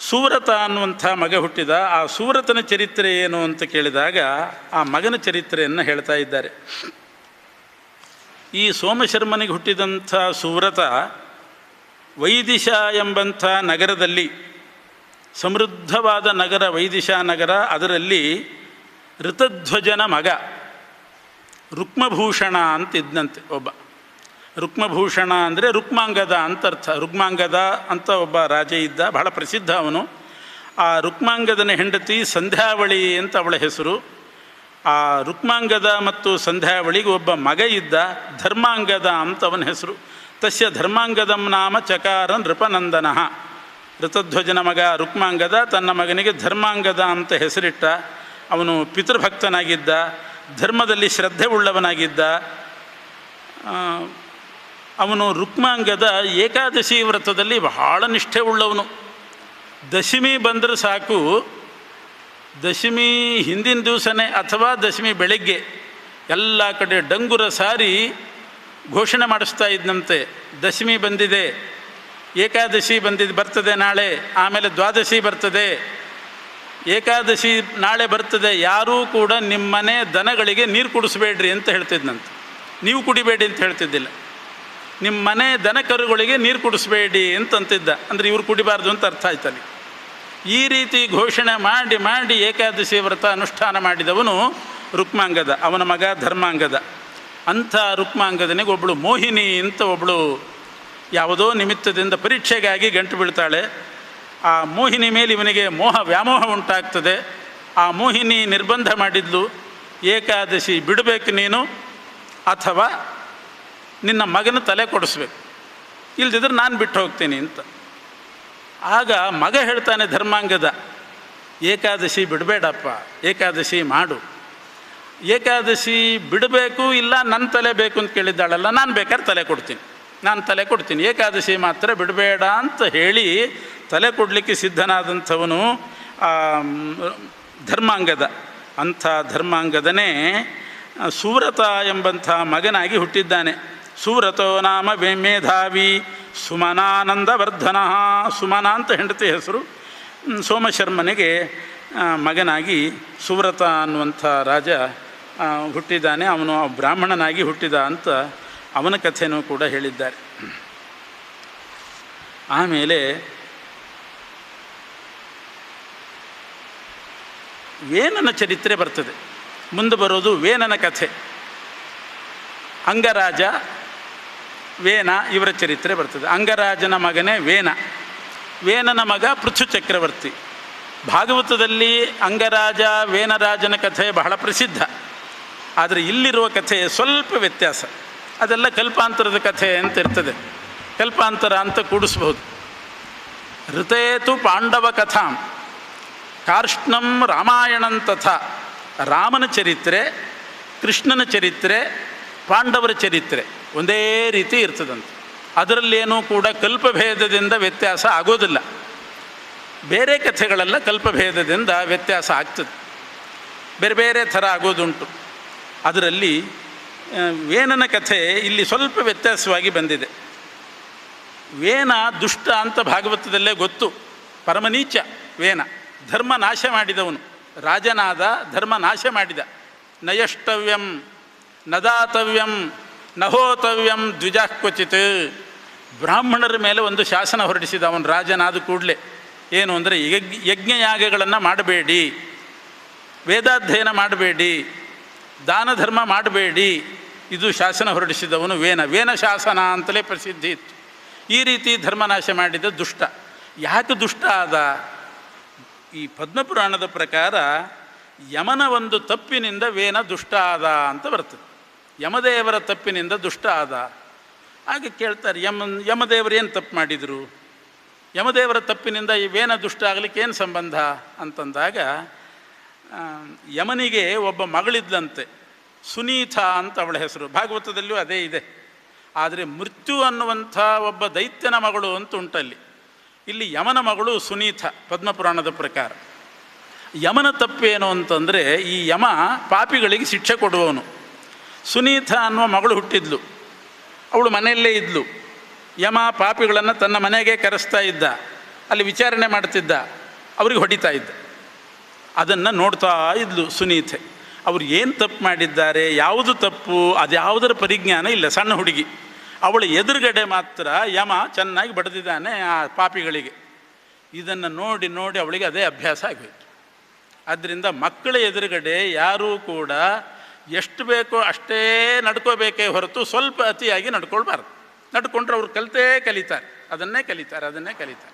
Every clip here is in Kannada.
ಸುವ್ರತ ಅನ್ನುವಂಥ ಮಗ ಹುಟ್ಟಿದ. ಆ ಸುವ್ರತನ ಚರಿತ್ರೆ ಏನು ಅಂತ ಕೇಳಿದಾಗ ಆ ಮಗನ ಚರಿತ್ರೆಯನ್ನು ಹೇಳ್ತಾ ಇದ್ದಾರೆ. ಈ ಸೋಮಶರ್ಮನಿಗೆ ಹುಟ್ಟಿದಂಥ ಸುವ್ರತ ವೈದಿಶ ಎಂಬಂಥ ನಗರದಲ್ಲಿ, ಸಮೃದ್ಧವಾದ ನಗರ ವೈದಿಶ ನಗರ, ಅದರಲ್ಲಿ ಋತಧ್ವಜನ ಮಗ ರುಕ್ಮಭೂಷಣ ಅಂತ ಇದ್ದಂತೆ ಒಬ್ಬ. ರುಕ್ಮಭೂಷಣ ಅಂದರೆ ರುಕ್ಮಾಂಗದ ಅಂತ ಅರ್ಥ. ರುಕ್ಮಾಂಗದ ಅಂತ ಒಬ್ಬ ರಾಜ ಇದ್ದ, ಬಹಳ ಪ್ರಸಿದ್ಧ ಅವನು. ಆ ರುಕ್ಮಾಂಗದನ ಹೆಂಡತಿ ಸಂಧ್ಯಾವಳಿ ಅಂತ ಅವಳ ಹೆಸರು. ಆ ರುಕ್ಮಾಂಗದ ಮತ್ತು ಸಂಧ್ಯಾವಳಿಗೆ ಒಬ್ಬ ಮಗ ಇದ್ದ, ಧರ್ಮಾಂಗದ ಅಂತ ಅವನ ಹೆಸರು. ತಸ್ಯ ಧರ್ಮಾಂಗದಂ ನಾಮ ಚಕಾರ ನೃಪನಂದನ. ಋತಧ್ವಜನ ಮಗ ರುಕ್ಮಾಂಗದ ತನ್ನ ಮಗನಿಗೆ ಧರ್ಮಾಂಗದ ಅಂತ ಹೆಸರಿಟ್ಟ. ಅವನು ಪಿತೃಭಕ್ತನಾಗಿದ್ದ, ಧರ್ಮದಲ್ಲಿ ಶ್ರದ್ಧೆ ಉಳ್ಳವನಾಗಿದ್ದ. ಅವನು ರುಕ್ಮಾಂಗದ ಏಕಾದಶಿ ವ್ರತದಲ್ಲಿ ಬಹಳ ನಿಷ್ಠೆ ಉಳ್ಳವನು. ದಶಮಿ ಬಂದರೆ ಸಾಕು, ದಶಮಿ ಹಿಂದಿನ ದಿವಸನೇ ಅಥವಾ ದಶಮಿ ಬೆಳಗ್ಗೆ ಎಲ್ಲ ಕಡೆ ಡಂಗುರ ಸಾರಿ ಘೋಷಣೆ ಮಾಡಿಸ್ತಾ ಇದ್ದಂತೆ, ದಶಮಿ ಬಂದಿದೆ, ಏಕಾದಶಿ ಬರ್ತದೆ ನಾಳೆ, ಆಮೇಲೆ ದ್ವಾದಶಿ ಬರ್ತದೆ, ಏಕಾದಶಿ ನಾಳೆ ಬರ್ತದೆ, ಯಾರೂ ಕೂಡ ನಿಮ್ಮನೆ ದನಗಳಿಗೆ ನೀರು ಕುಡಿಸ್ಬೇಡ್ರಿ ಅಂತ ಹೇಳ್ತಿದ್ದಂತೆ. ನೀವು ಕುಡಿಬೇಡಿ ಅಂತ ಹೇಳ್ತಿದ್ದಿಲ್ಲ, ನಿಮ್ಮ ಮನೆ ದನ ಕರುಗಳಿಗೆ ನೀರು ಕುಡಿಸ್ಬೇಡಿ ಅಂತಂತಿದ್ದ. ಅಂದರೆ ಇವ್ರು ಕುಡಿಬಾರ್ದು ಅಂತ ಅರ್ಥ ಆಯ್ತಾನೆ. ಈ ರೀತಿ ಘೋಷಣೆ ಮಾಡಿ ಮಾಡಿ ಏಕಾದಶಿ ವ್ರತ ಅನುಷ್ಠಾನ ಮಾಡಿದವನು ರುಕ್ಮಾಂಗದ, ಅವನ ಮಗ ಧರ್ಮಾಂಗದ. ಅಂಥ ರುಕ್ಮಾಂಗದನಿಗೆ ಒಬ್ಬಳು ಮೋಹಿನಿ ಅಂತ ಒಬ್ಬಳು ಯಾವುದೋ ನಿಮಿತ್ತದಿಂದ ಪರೀಕ್ಷೆಗಾಗಿ ಗಂಟು ಬೀಳ್ತಾಳೆ. ಆ ಮೋಹಿನಿ ಮೇಲೆ ಇವನಿಗೆ ವ್ಯಾಮೋಹ ಉಂಟಾಗ್ತದೆ. ಆ ಮೋಹಿನಿ ನಿರ್ಬಂಧ ಮಾಡಿದ್ಲು, ಏಕಾದಶಿ ಬಿಡಬೇಕು ನೀನು, ಅಥವಾ ನಿನ್ನ ಮಗನ ತಲೆ ಕೊಡಿಸ್ಬೇಕು, ಇಲ್ದಿದ್ರೆ ನಾನು ಬಿಟ್ಟು ಹೋಗ್ತೀನಿ ಅಂತ. ಆಗ ಮಗ ಹೇಳ್ತಾನೆ ಧರ್ಮಾಂಗದ, ಏಕಾದಶಿ ಬಿಡಬೇಡಪ್ಪ, ಏಕಾದಶಿ ಮಾಡು. ಏಕಾದಶಿ ಬಿಡಬೇಕು ಇಲ್ಲ ನನ್ನ ತಲೆ ಬೇಕು ಅಂತ ಕೇಳಿದ್ದಾಳಲ್ಲ, ನಾನು ಬೇಕಾದ್ರೆ ತಲೆ ಕೊಡ್ತೀನಿ, ಏಕಾದಶಿ ಮಾತ್ರ ಬಿಡಬೇಡ ಅಂತ ಹೇಳಿ ತಲೆ ಕೊಡಲಿಕ್ಕೆ ಸಿದ್ಧನಾದಂಥವನು ಧರ್ಮಾಂಗದ. ಅಂಥ ಧರ್ಮಾಂಗದನೇ ಸುವ್ರತ ಎಂಬಂಥ ಮಗನಾಗಿ ಹುಟ್ಟಿದ್ದಾನೆ. ಸುವ್ರತೋ ನಾಮ ಮೇಧಾವಿ ಸುಮನಾನಂದವರ್ಧನ. ಸುಮನ ಅಂತ ಹೆಂಡತಿ ಹೆಸರು. ಸೋಮಶರ್ಮನಿಗೆ ಮಗನಾಗಿ ಸುವ್ರತ ಅನ್ನುವಂಥ ರಾಜ ಹುಟ್ಟಿದ್ದಾನೆ. ಅವನು ಬ್ರಾಹ್ಮಣನಾಗಿ ಹುಟ್ಟಿದ ಅಂತ ಅವನ ಕಥೆನೂ ಕೂಡ ಹೇಳಿದ್ದಾರೆ. ಆಮೇಲೆ ವೇನನ ಚರಿತ್ರೆ ಬರ್ತದೆ. ಮುಂದೆ ಬರೋದು ವೇನನ ಕಥೆ. ಅಂಗರಾಜ, ವೇನ ಇವರ ಚರಿತ್ರೆ ಬರ್ತದೆ. ಅಂಗರಾಜನ ಮಗನೇ ವೇನ. ವೇನನ ಮಗ ಪೃಥು ಚಕ್ರವರ್ತಿ. ಭಾಗವತದಲ್ಲಿ ಅಂಗರಾಜ ವೇನರಾಜನ ಕಥೆ ಬಹಳ ಪ್ರಸಿದ್ಧ. ಆದರೆ ಇಲ್ಲಿರುವ ಕಥೆ ಸ್ವಲ್ಪ ವ್ಯತ್ಯಾಸ. ಅದೆಲ್ಲ ಕಲ್ಪಾಂತರದ ಕಥೆ ಅಂತ ಇರ್ತದೆ. ಕಲ್ಪಾಂತರ ಅಂತ ಕೂಡಿಸ್ಬೋದು. ಋತೇತು ಪಾಂಡವ ಕಥಾಂ ಕಾರ್ಷ್ಣಂ ರಾಮಾಯಣಂ ತಥಾ. ರಾಮನ ಚರಿತ್ರೆ, ಕೃಷ್ಣನ ಚರಿತ್ರೆ, ಪಾಂಡವರ ಚರಿತ್ರೆ ಒಂದೇ ರೀತಿ ಇರ್ತದಂತೆ. ಅದರಲ್ಲೇನೂ ಕೂಡ ಕಲ್ಪಭೇದದಿಂದ ವ್ಯತ್ಯಾಸ ಆಗೋದಿಲ್ಲ. ಬೇರೆ ಕಥೆಗಳೆಲ್ಲ ಕಲ್ಪಭೇದದಿಂದ ವ್ಯತ್ಯಾಸ ಆಗ್ತದೆ, ಬೇರೆ ಬೇರೆ ಥರ ಆಗೋದುಂಟು. ಅದರಲ್ಲಿ ವೇನನ ಕಥೆ ಇಲ್ಲಿ ಸ್ವಲ್ಪ ವ್ಯತ್ಯಾಸವಾಗಿ ಬಂದಿದೆ. ವೇನ ದುಷ್ಟ ಅಂತ ಭಾಗವತದಲ್ಲೇ ಗೊತ್ತು. ಪರಮನೀಚ ವೇನ, ಧರ್ಮ ನಾಶ ಮಾಡಿದವನು. ರಾಜನಾದ, ಧರ್ಮ ನಾಶ ಮಾಡಿದ. ನಯಷ್ಟವ್ಯಂ ನದಾತವ್ಯಂ ನಹೋತವ್ಯಂ ದ್ವಿಜಃ ಕ್ವಚಿತ್. ಬ್ರಾಹ್ಮಣರ ಮೇಲೆ ಒಂದು ಶಾಸನ ಹೊರಡಿಸಿದ ಅವನು ರಾಜನಾದ ಕೂಡಲೇ. ಏನು ಅಂದರೆ ಯಜ್ಞಯಾಗಗಳನ್ನು ಮಾಡಬೇಡಿ, ವೇದಾಧ್ಯಯನ ಮಾಡಬೇಡಿ, ದಾನ ಧರ್ಮ ಮಾಡಬೇಡಿ, ಇದು ಶಾಸನ ಹೊರಡಿಸಿದವನು ವೇನ. ವೇನ ಶಾಸನ ಅಂತಲೇ ಪ್ರಸಿದ್ಧಿ ಇತ್ತು. ಈ ರೀತಿ ಧರ್ಮನಾಶ ಮಾಡಿದ ದುಷ್ಟ. ಯಾಕೆ ದುಷ್ಟ ಆದ? ಈ ಪದ್ಮಪುರಾಣದ ಪ್ರಕಾರ ಯಮನ ಒಂದು ತಪ್ಪಿನಿಂದ ವೇನ ದುಷ್ಟ ಆದ ಅಂತ ಬರ್ತದೆ. ಯಮದೇವರ ತಪ್ಪಿನಿಂದ ದುಷ್ಟ ಆದ. ಹಾಗೆ ಕೇಳ್ತಾರೆ, ಯಮದೇವರು ಏನು ತಪ್ಪು ಮಾಡಿದರು? ಯಮದೇವರ ತಪ್ಪಿನಿಂದ ಈ ವೇನ ದುಷ್ಟ ಆಗಲಿಕ್ಕೆ ಏನು ಸಂಬಂಧ ಅಂತಂದಾಗ, ಯಮನಿಗೆ ಒಬ್ಬ ಮಗಳಿದ್ದಂತೆ, ಸುನೀತ ಅಂತ ಅವಳ ಹೆಸರು. ಭಾಗವತದಲ್ಲೂ ಅದೇ ಇದೆ. ಆದರೆ ಮೃತ್ಯು ಅನ್ನುವಂಥ ಒಬ್ಬ ದೈತ್ಯನ ಮಗಳು ಅಂತ ಉಂಟಲ್ಲಿ. ಇಲ್ಲಿ ಯಮನ ಮಗಳು ಸುನೀತ ಪದ್ಮಪುರಾಣದ ಪ್ರಕಾರ. ಯಮನ ತಪ್ಪೇನು ಅಂತಂದರೆ, ಈ ಯಮ ಪಾಪಿಗಳಿಗೆ ಶಿಕ್ಷೆ ಕೊಡುವವನು. ಸುನೀತ ಅನ್ನುವ ಮಗಳು ಹುಟ್ಟಿದ್ಲು, ಅವಳು ಮನೆಯಲ್ಲೇ ಇದ್ಲು. ಯಮ ಪಾಪಿಗಳನ್ನು ತನ್ನ ಮನೆಗೆ ಕರೆಸ್ತಾ ಇದ್ದ. ಅಲ್ಲಿ ವಿಚಾರಣೆ ಮಾಡ್ತಿದ್ದ, ಅವ್ರಿಗೆ ಹೊಡಿತಾ ಇದ್ದ. ಅದನ್ನು ನೋಡ್ತಾ ಇದ್ಲು ಸುನೀತೆ. ಅವ್ರು ಏನು ತಪ್ಪು ಮಾಡಿದ್ದಾರೆ, ಯಾವುದು ತಪ್ಪು, ಅದ್ಯಾವುದರ ಪರಿಜ್ಞಾನ ಇಲ್ಲ. ಸಣ್ಣ ಹುಡುಗಿ, ಅವಳ ಎದುರುಗಡೆ ಮಾತ್ರ ಯಮ ಚೆನ್ನಾಗಿ ಬಡಿದಿದ್ದಾನೆ ಆ ಪಾಪಿಗಳಿಗೆ. ಇದನ್ನು ನೋಡಿ ನೋಡಿ ಅವಳಿಗೆ ಅದೇ ಅಭ್ಯಾಸ ಆಗೋಯ್ತು. ಆದ್ದರಿಂದ ಮಕ್ಕಳ ಎದುರುಗಡೆ ಯಾರೂ ಕೂಡ ಎಷ್ಟು ಬೇಕೋ ಅಷ್ಟೇ ನಡ್ಕೋಬೇಕೇ ಹೊರತು ಸ್ವಲ್ಪ ಅತಿಯಾಗಿ ನಡ್ಕೊಳ್ಬಾರ್ದು. ನಡ್ಕೊಂಡ್ರೆ ಅವ್ರು ಕಲಿತಾರೆ, ಅದನ್ನೇ ಕಲಿತಾರೆ.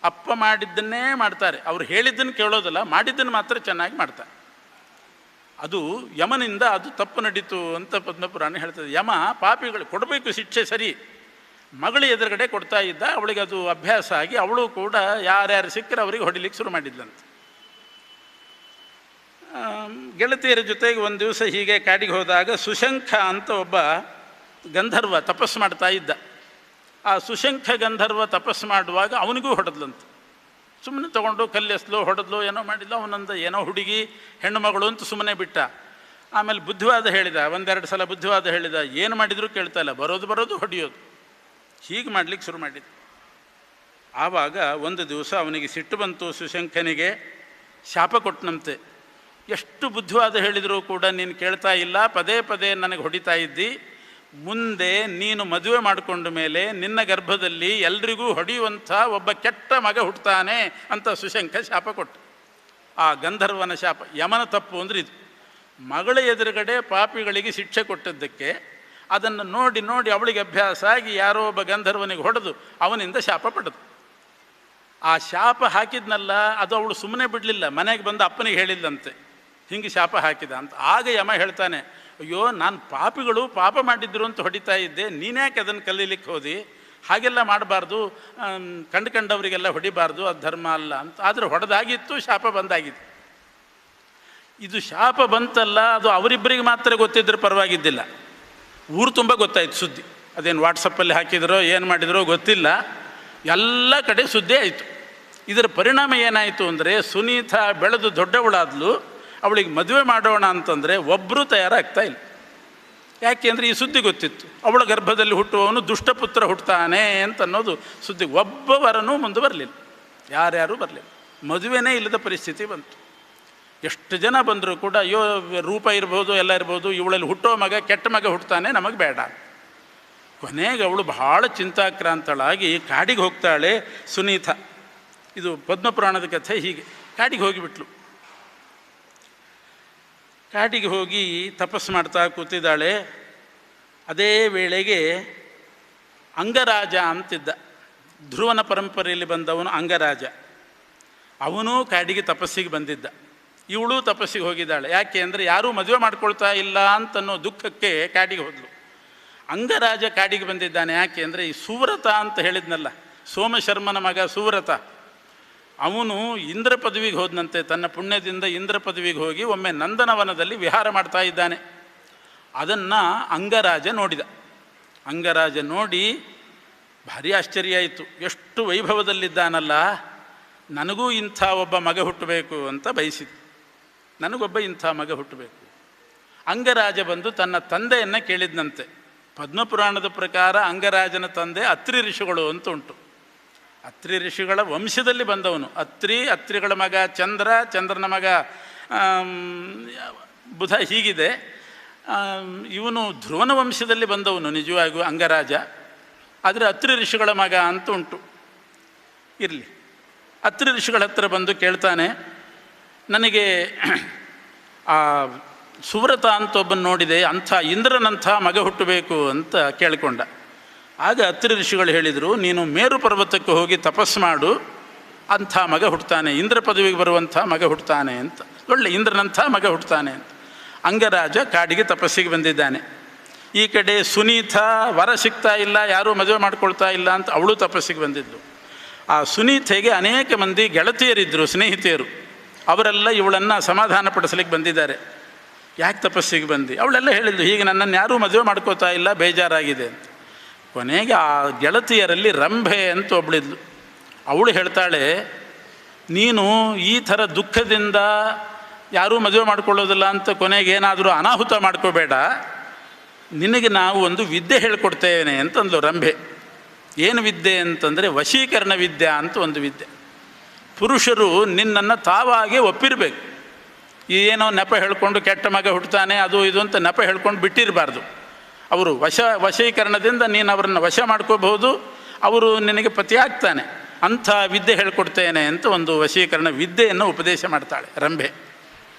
ಅಪ್ಪ ಮಾಡಿದ್ದನ್ನೇ ಮಾಡ್ತಾರೆ, ಅವ್ರು ಹೇಳಿದ್ದನ್ನು ಕೇಳೋದಲ್ಲ, ಮಾಡಿದ್ದನ್ನು ಮಾತ್ರ ಚೆನ್ನಾಗಿ ಮಾಡ್ತಾರೆ. ಅದು ಯಮನಿಂದ ಅದು ತಪ್ಪು ನಡೀತು ಅಂತ ಪದ್ಮಪುರಾಣ ಹೇಳ್ತದೆ. ಯಮ ಪಾಪಿಗಳು ಕೊಡಬೇಕು ಶಿಕ್ಷೆ ಸರಿ, ಮಗಳ ಎದುರುಗಡೆ ಕೊಡ್ತಾ ಇದ್ದ. ಅವಳಿಗೆ ಅದು ಅಭ್ಯಾಸ ಆಗಿ ಅವಳು ಕೂಡ ಯಾರ್ಯಾರು ಸಿಕ್ಕರೆ ಅವರಿಗೆ ಹೊಡಿಲಿಕ್ಕೆ ಶುರು ಮಾಡಿದ್ಲಂತೆ. ಗೆಳತಿಯರ ಜೊತೆಗೆ ಒಂದು ದಿವಸ ಹೀಗೆ ಕಾಡಿಗೆ ಹೋದಾಗ ಸುಶಂಖ ಅಂತ ಒಬ್ಬ ಗಂಧರ್ವ ತಪಸ್ಸು ಮಾಡ್ತಾ ಇದ್ದ. ಆ ಸುಶಂಖ ಗಂಧರ್ವ ತಪಸ್ಸು ಮಾಡುವಾಗ ಅವನಿಗೂ ಹೊಡೆದ್ಲಂತೆ. ಸುಮ್ಮನೆ ತೊಗೊಂಡು ಕಲ್ಲೆಸ್ಲು ಹೊಡೆದ್ಲು, ಏನೋ ಮಾಡಿಲ್ಲ. ಅವನಂದ ಏನೋ ಹುಡುಗಿ ಹೆಣ್ಣು ಮಗಳು ಅಂತ ಸುಮ್ಮನೆ ಬಿಟ್ಟ. ಆಮೇಲೆ ಬುದ್ಧಿವಾದ ಹೇಳಿದ, ಒಂದೆರಡು ಸಲ ಬುದ್ಧಿವಾದ ಹೇಳಿದ. ಏನು ಮಾಡಿದರೂ ಕೇಳ್ತಾ ಇಲ್ಲ, ಬರೋದು ಹೊಡೆಯೋದು, ಹೀಗೆ ಮಾಡಲಿಕ್ಕೆ ಶುರು ಮಾಡಿದ್ದು. ಆವಾಗ ಒಂದು ದಿವಸ ಅವನಿಗೆ ಸಿಟ್ಟು ಬಂತು. ಸುಶಂಖನಿಗೆ ಶಾಪ ಕೊಟ್ಟನಂತೆ. ಎಷ್ಟು ಬುದ್ಧಿವಾದ ಹೇಳಿದರೂ ಕೂಡ ನೀನು ಕೇಳ್ತಾ ಇಲ್ಲ, ಪದೇ ಪದೇ ನನಗೆ ಹೊಡಿತಾ ಇದ್ದಿ. ಮುಂದೆ ನೀನು ಮದುವೆ ಮಾಡಿಕೊಂಡ ಮೇಲೆ ನಿನ್ನ ಗರ್ಭದಲ್ಲಿ ಎಲ್ರಿಗೂ ಹೊಡೆಯುವಂಥ ಒಬ್ಬ ಕೆಟ್ಟ ಮಗ ಹುಟ್ಟುತ್ತಾನೆ ಅಂತ ಸುಶಂಖ ಶಾಪ ಕೊಟ್ಟ. ಆ ಗಂಧರ್ವನ ಶಾಪ. ಯಮನ ತಪ್ಪು ಅಂದರೆ ಇದು. ಮಗಳ ಎದುರುಗಡೆ ಪಾಪಿಗಳಿಗೆ ಶಿಕ್ಷೆ ಕೊಟ್ಟದ್ದಕ್ಕೆ ಅದನ್ನು ನೋಡಿ ನೋಡಿ ಅವಳಿಗೆ ಅಭ್ಯಾಸ ಆಗಿ ಯಾರೋ ಒಬ್ಬ ಗಂಧರ್ವನಿಗೆ ಹೊಡೆದು ಅವನಿಂದ ಶಾಪ ಪಡೆದು. ಆ ಶಾಪ ಹಾಕಿದ್ನಲ್ಲ, ಅದು ಅವಳು ಸುಮ್ಮನೆ ಬಿಡಲಿಲ್ಲ, ಮನೆಗೆ ಬಂದು ಅಪ್ಪನಿಗೆ ಹೇಳಿಲ್ಲಂತೆ ಹಿಂಗೆ ಶಾಪ ಹಾಕಿದ ಅಂತ. ಆಗ ಯಮ ಹೇಳ್ತಾನೆ, ಅಯ್ಯೋ ನಾನು ಪಾಪಿಗಳು ಪಾಪ ಮಾಡಿದ್ರು ಅಂತ ಹೊಡಿತಾ ಇದ್ದೆ, ನೀನ್ಯಾಕೆ ಅದನ್ನು ಕಲೀಲಿಕ್ಕೆ ಹೋದಿ, ಹಾಗೆಲ್ಲ ಮಾಡಬಾರ್ದು, ಕಂಡವರಿಗೆಲ್ಲ ಹೊಡಿಬಾರ್ದು, ಅದು ಧರ್ಮ ಅಲ್ಲ ಅಂತ. ಆದರೆ ಹೊಡೆದಾಗಿತ್ತು, ಶಾಪ ಬಂದಾಗಿತ್ತು. ಇದು ಶಾಪ ಬಂತಲ್ಲ, ಅದು ಅವರಿಬ್ಬರಿಗೆ ಮಾತ್ರ ಗೊತ್ತಿದ್ದರೆ ಪರವಾಗಿದ್ದಿಲ್ಲ, ಊರು ತುಂಬ ಗೊತ್ತಾಯ್ತು ಸುದ್ದಿ. ಅದೇನು ವಾಟ್ಸಪ್ಪಲ್ಲಿ ಹಾಕಿದರೋ ಏನು ಮಾಡಿದರೋ ಗೊತ್ತಿಲ್ಲ, ಎಲ್ಲ ಕಡೆ ಸುದ್ದಿ ಆಯಿತು. ಇದರ ಪರಿಣಾಮ ಏನಾಯಿತು ಅಂದರೆ, ಸುನೀತಾ ಬೆಳೆದು ದೊಡ್ಡವಳಾದ್ಲು, ಅವಳಿಗೆ ಮದುವೆ ಮಾಡೋಣ ಅಂತಂದರೆ ಒಬ್ಬರೂ ತಯಾರಾಗ್ತಾ ಇಲ್ಲ. ಯಾಕೆಂದರೆ ಈ ಸುದ್ದಿ ಗೊತ್ತಿತ್ತು, ಅವಳ ಗರ್ಭದಲ್ಲಿ ಹುಟ್ಟುವವನು ದುಷ್ಟಪುತ್ರ ಹುಟ್ಟುತ್ತಾನೆ ಅಂತ ಅನ್ನೋದು ಸುದ್ದಿ. ಒಬ್ಬವರನೂ ಮುಂದೆ ಬರಲಿಲ್ಲ, ಯಾರ್ಯಾರೂ ಬರಲಿಲ್ಲ. ಮದುವೆನೇ ಇಲ್ಲದ ಪರಿಸ್ಥಿತಿ ಬಂತು. ಎಷ್ಟು ಜನ ಬಂದರೂ ಕೂಡ ಅಯ್ಯೋ ರೂಪ ಇರ್ಬೋದು, ಎಲ್ಲ ಇರ್ಬೋದು, ಇವಳಲ್ಲಿ ಹುಟ್ಟೋ ಮಗ ಕೆಟ್ಟ ಮಗ ಹುಟ್ಟುತ್ತಾನೆ, ನಮಗೆ ಬೇಡ. ಕೊನೆಗೆ ಅವಳು ಬಹಳ ಚಿಂತಾಕ್ರಾಂತಳಾಗಿ ಕಾಡಿಗೆ ಹೋಗ್ತಾಳೆ ಸುನೀತಾ. ಇದು ಪದ್ಮಪುರಾಣದ ಕಥೆ. ಹೀಗೆ ಕಾಡಿಗೆ ಹೋಗಿಬಿಟ್ಲು. ಕಾಡಿಗೆ ಹೋಗಿ ತಪಸ್ಸು ಮಾಡ್ತಾ ಕೂತಿದ್ದಾಳೆ. ಅದೇ ವೇಳೆಗೆ ಅಂಗರಾಜ ಅಂತಿದ್ದ, ಧ್ರುವನ ಪರಂಪರೆಯಲ್ಲಿ ಬಂದವನು ಅಂಗರಾಜ. ಅವನು ಕಾಡಿಗೆ ತಪಸ್ಸಿಗೆ ಬಂದಿದ್ದ. ಇವಳು ತಪಸ್ಸಿಗೆ ಹೋಗಿದ್ದಾಳೆ. ಯಾಕೆ ಅಂದರೆ ಯಾರೂ ಮದುವೆ ಮಾಡ್ಕೊಳ್ತಾ ಇಲ್ಲ ಅಂತನ್ನೋ ದುಃಖಕ್ಕೆ ಕಾಡಿಗೆ ಹೋದ್ಲು. ಅಂಗರಾಜ ಕಾಡಿಗೆ ಬಂದಿದ್ದಾನೆ. ಯಾಕೆ ಅಂದರೆ ಈ ಸುವ್ರತ ಅಂತ ಹೇಳಿದ್ನಲ್ಲ, ಸೋಮಶರ್ಮನ ಮಗ ಸುವ್ರತ, ಅವನು ಇಂದ್ರ ಪದವಿಗೆ ಹೋದನಂತೆ. ತನ್ನ ಪುಣ್ಯದಿಂದ ಇಂದ್ರ ಪದವಿಗೆ ಹೋಗಿ ಒಮ್ಮೆ ನಂದನವನದಲ್ಲಿ ವಿಹಾರ ಮಾಡ್ತಾ ಇದ್ದಾನೆ. ಅದನ್ನು ಅಂಗರಾಜ ನೋಡಿದ. ಅಂಗರಾಜ ನೋಡಿ ಭಾರಿ ಆಶ್ಚರ್ಯ ಆಯಿತು. ಎಷ್ಟು ವೈಭವದಲ್ಲಿದ್ದಾನಲ್ಲ, ನನಗೂ ಇಂಥ ಒಬ್ಬ ಮಗ ಹುಟ್ಟಬೇಕು ಅಂತ ಬಯಸಿದ್ದು. ನನಗೊಬ್ಬ ಇಂಥ ಮಗ ಹುಟ್ಟಬೇಕು. ಅಂಗರಾಜ ಬಂದು ತನ್ನ ತಂದೆಯನ್ನು ಕೇಳಿದ್ನಂತೆ. ಪದ್ಮಪುರಾಣದ ಪ್ರಕಾರ ಅಂಗರಾಜನ ತಂದೆ ಅತ್ರಿ ಋಷಿಗಳು ಅಂತ ಉಂಟು. ಅತ್ರಿ ಋಷಿಗಳ ವಂಶದಲ್ಲಿ ಬಂದವನು. ಅತ್ರಿಗಳ ಮಗ ಚಂದ್ರ, ಚಂದ್ರನ ಮಗ ಬುಧ, ಹೀಗಿದೆ. ಇವನು ಧ್ರುವನ ವಂಶದಲ್ಲಿ ಬಂದವನು ನಿಜವಾಗಿಯೂ ಅಂಗರಾಜ. ಆದರೆ ಅತ್ರಿ ಋಷಿಗಳ ಮಗ ಅಂತ ಉಂಟು. ಇರಲಿ, ಅತ್ರಿ ಋಷಿಗಳ ಹತ್ರ ಬಂದು ಕೇಳ್ತಾನೆ, ನನಗೆ ಆ ಸುವ್ರತ ಅಂತ ಒಬ್ಬನು ನೋಡಿದೆ, ಅಂಥ ಇಂದ್ರನಂಥ ಮಗ ಹುಟ್ಟಬೇಕು ಅಂತ ಕೇಳಿಕೊಂಡ. ಆಗ ಅತ್ರಿ ಋಷಿಗಳು ಹೇಳಿದರು, ನೀನು ಮೇರು ಪರ್ವತಕ್ಕೆ ಹೋಗಿ ತಪಸ್ಸು ಮಾಡು, ಅಂಥ ಮಗ ಹುಟ್ಟುತ್ತಾನೆ, ಇಂದ್ರ ಪದವಿಗೆ ಬರುವಂಥ ಮಗ ಹುಟ್ಟುತ್ತಾನೆ ಅಂತ. ಒಳ್ಳೆ ಇಂದ್ರನಂಥ ಮಗ ಹುಟ್ಟುತ್ತಾನೆ ಅಂತ. ಅಂಗರಾಜ ಕಾಡಿಗೆ ತಪಸ್ಸಿಗೆ ಬಂದಿದ್ದಾನೆ. ಈ ಕಡೆ ಸುನೀತಾ ವರ ಸಿಗ್ತಾ ಇಲ್ಲ, ಯಾರೂ ಮದುವೆ ಮಾಡ್ಕೊಳ್ತಾ ಇಲ್ಲ ಅಂತ ಅವಳು ತಪಸ್ಸಿಗೆ ಬಂದಿದ್ದು. ಆ ಸುನೀತೆಗೆ ಅನೇಕ ಮಂದಿ ಗೆಳತಿಯರಿದ್ದರು, ಸ್ನೇಹಿತೆಯರು. ಅವರೆಲ್ಲ ಇವಳನ್ನು ಸಮಾಧಾನ ಪಡಿಸ್ಲಿಕ್ಕೆ ಬಂದಿದ್ದಾರೆ. ಯಾಕೆ ತಪಸ್ಸಿಗೆ ಬಂದು? ಅವಳೆಲ್ಲ ಹೇಳಿದ್ಲು, ಹೀಗೆ ನನ್ನನ್ನು ಯಾರೂ ಮದುವೆ ಮಾಡ್ಕೋತಾ ಇಲ್ಲ, ಬೇಜಾರಾಗಿದೆ ಅಂತ. ಕೊನೆಗೆ ಆ ಗೆಳತಿಯರಲ್ಲಿ ರಂಭೆ ಅಂತ ಒಬ್ಬಳಿದ್ಲು. ಅವಳು ಹೇಳ್ತಾಳೆ, ನೀನು ಈ ಥರ ದುಃಖದಿಂದ ಯಾರೂ ಮದುವೆ ಮಾಡ್ಕೊಳ್ಳೋದಿಲ್ಲ ಅಂತ ಕೊನೆಗೆ ಏನಾದರೂ ಅನಾಹುತ ಮಾಡ್ಕೋಬೇಡ, ನಿನಗೆ ನಾವು ಒಂದು ವಿದ್ಯೆ ಹೇಳ್ಕೊಡ್ತೇನೆ ಅಂತಂದ್ಲು ರಂಭೆ. ಏನು ವಿದ್ಯೆ ಅಂತಂದರೆ ವಶೀಕರಣ ವಿದ್ಯೆ ಅಂತ ಒಂದು ವಿದ್ಯೆ. ಪುರುಷರು ನಿನ್ನನ್ನು ತಾವಾಗೆ ಒಪ್ಪಿರಬೇಕು. ಏನೋ ನೆಪ ಹೇಳ್ಕೊಂಡು ಕೆಟ್ಟ ಮಗ ಹುಟ್ಟುತ್ತಾನೆ ಅದು ಇದು ಅಂತ ನೆಪ ಹೇಳ್ಕೊಂಡು ಬಿಟ್ಟಿರಬಾರ್ದು. ಅವರು ವಶೀಕರಣದಿಂದ ನೀನು ಅವರನ್ನು ವಶ ಮಾಡ್ಕೋಬಹುದು, ಅವರು ನಿನಗೆ ಪತಿಯಾಗ್ತಾನೆ. ಅಂಥ ವಿದ್ಯೆ ಹೇಳ್ಕೊಡ್ತೇನೆ ಅಂತ ಒಂದು ವಶೀಕರಣ ವಿದ್ಯೆಯನ್ನು ಉಪದೇಶ ಮಾಡ್ತಾಳೆ ರಂಭೆ.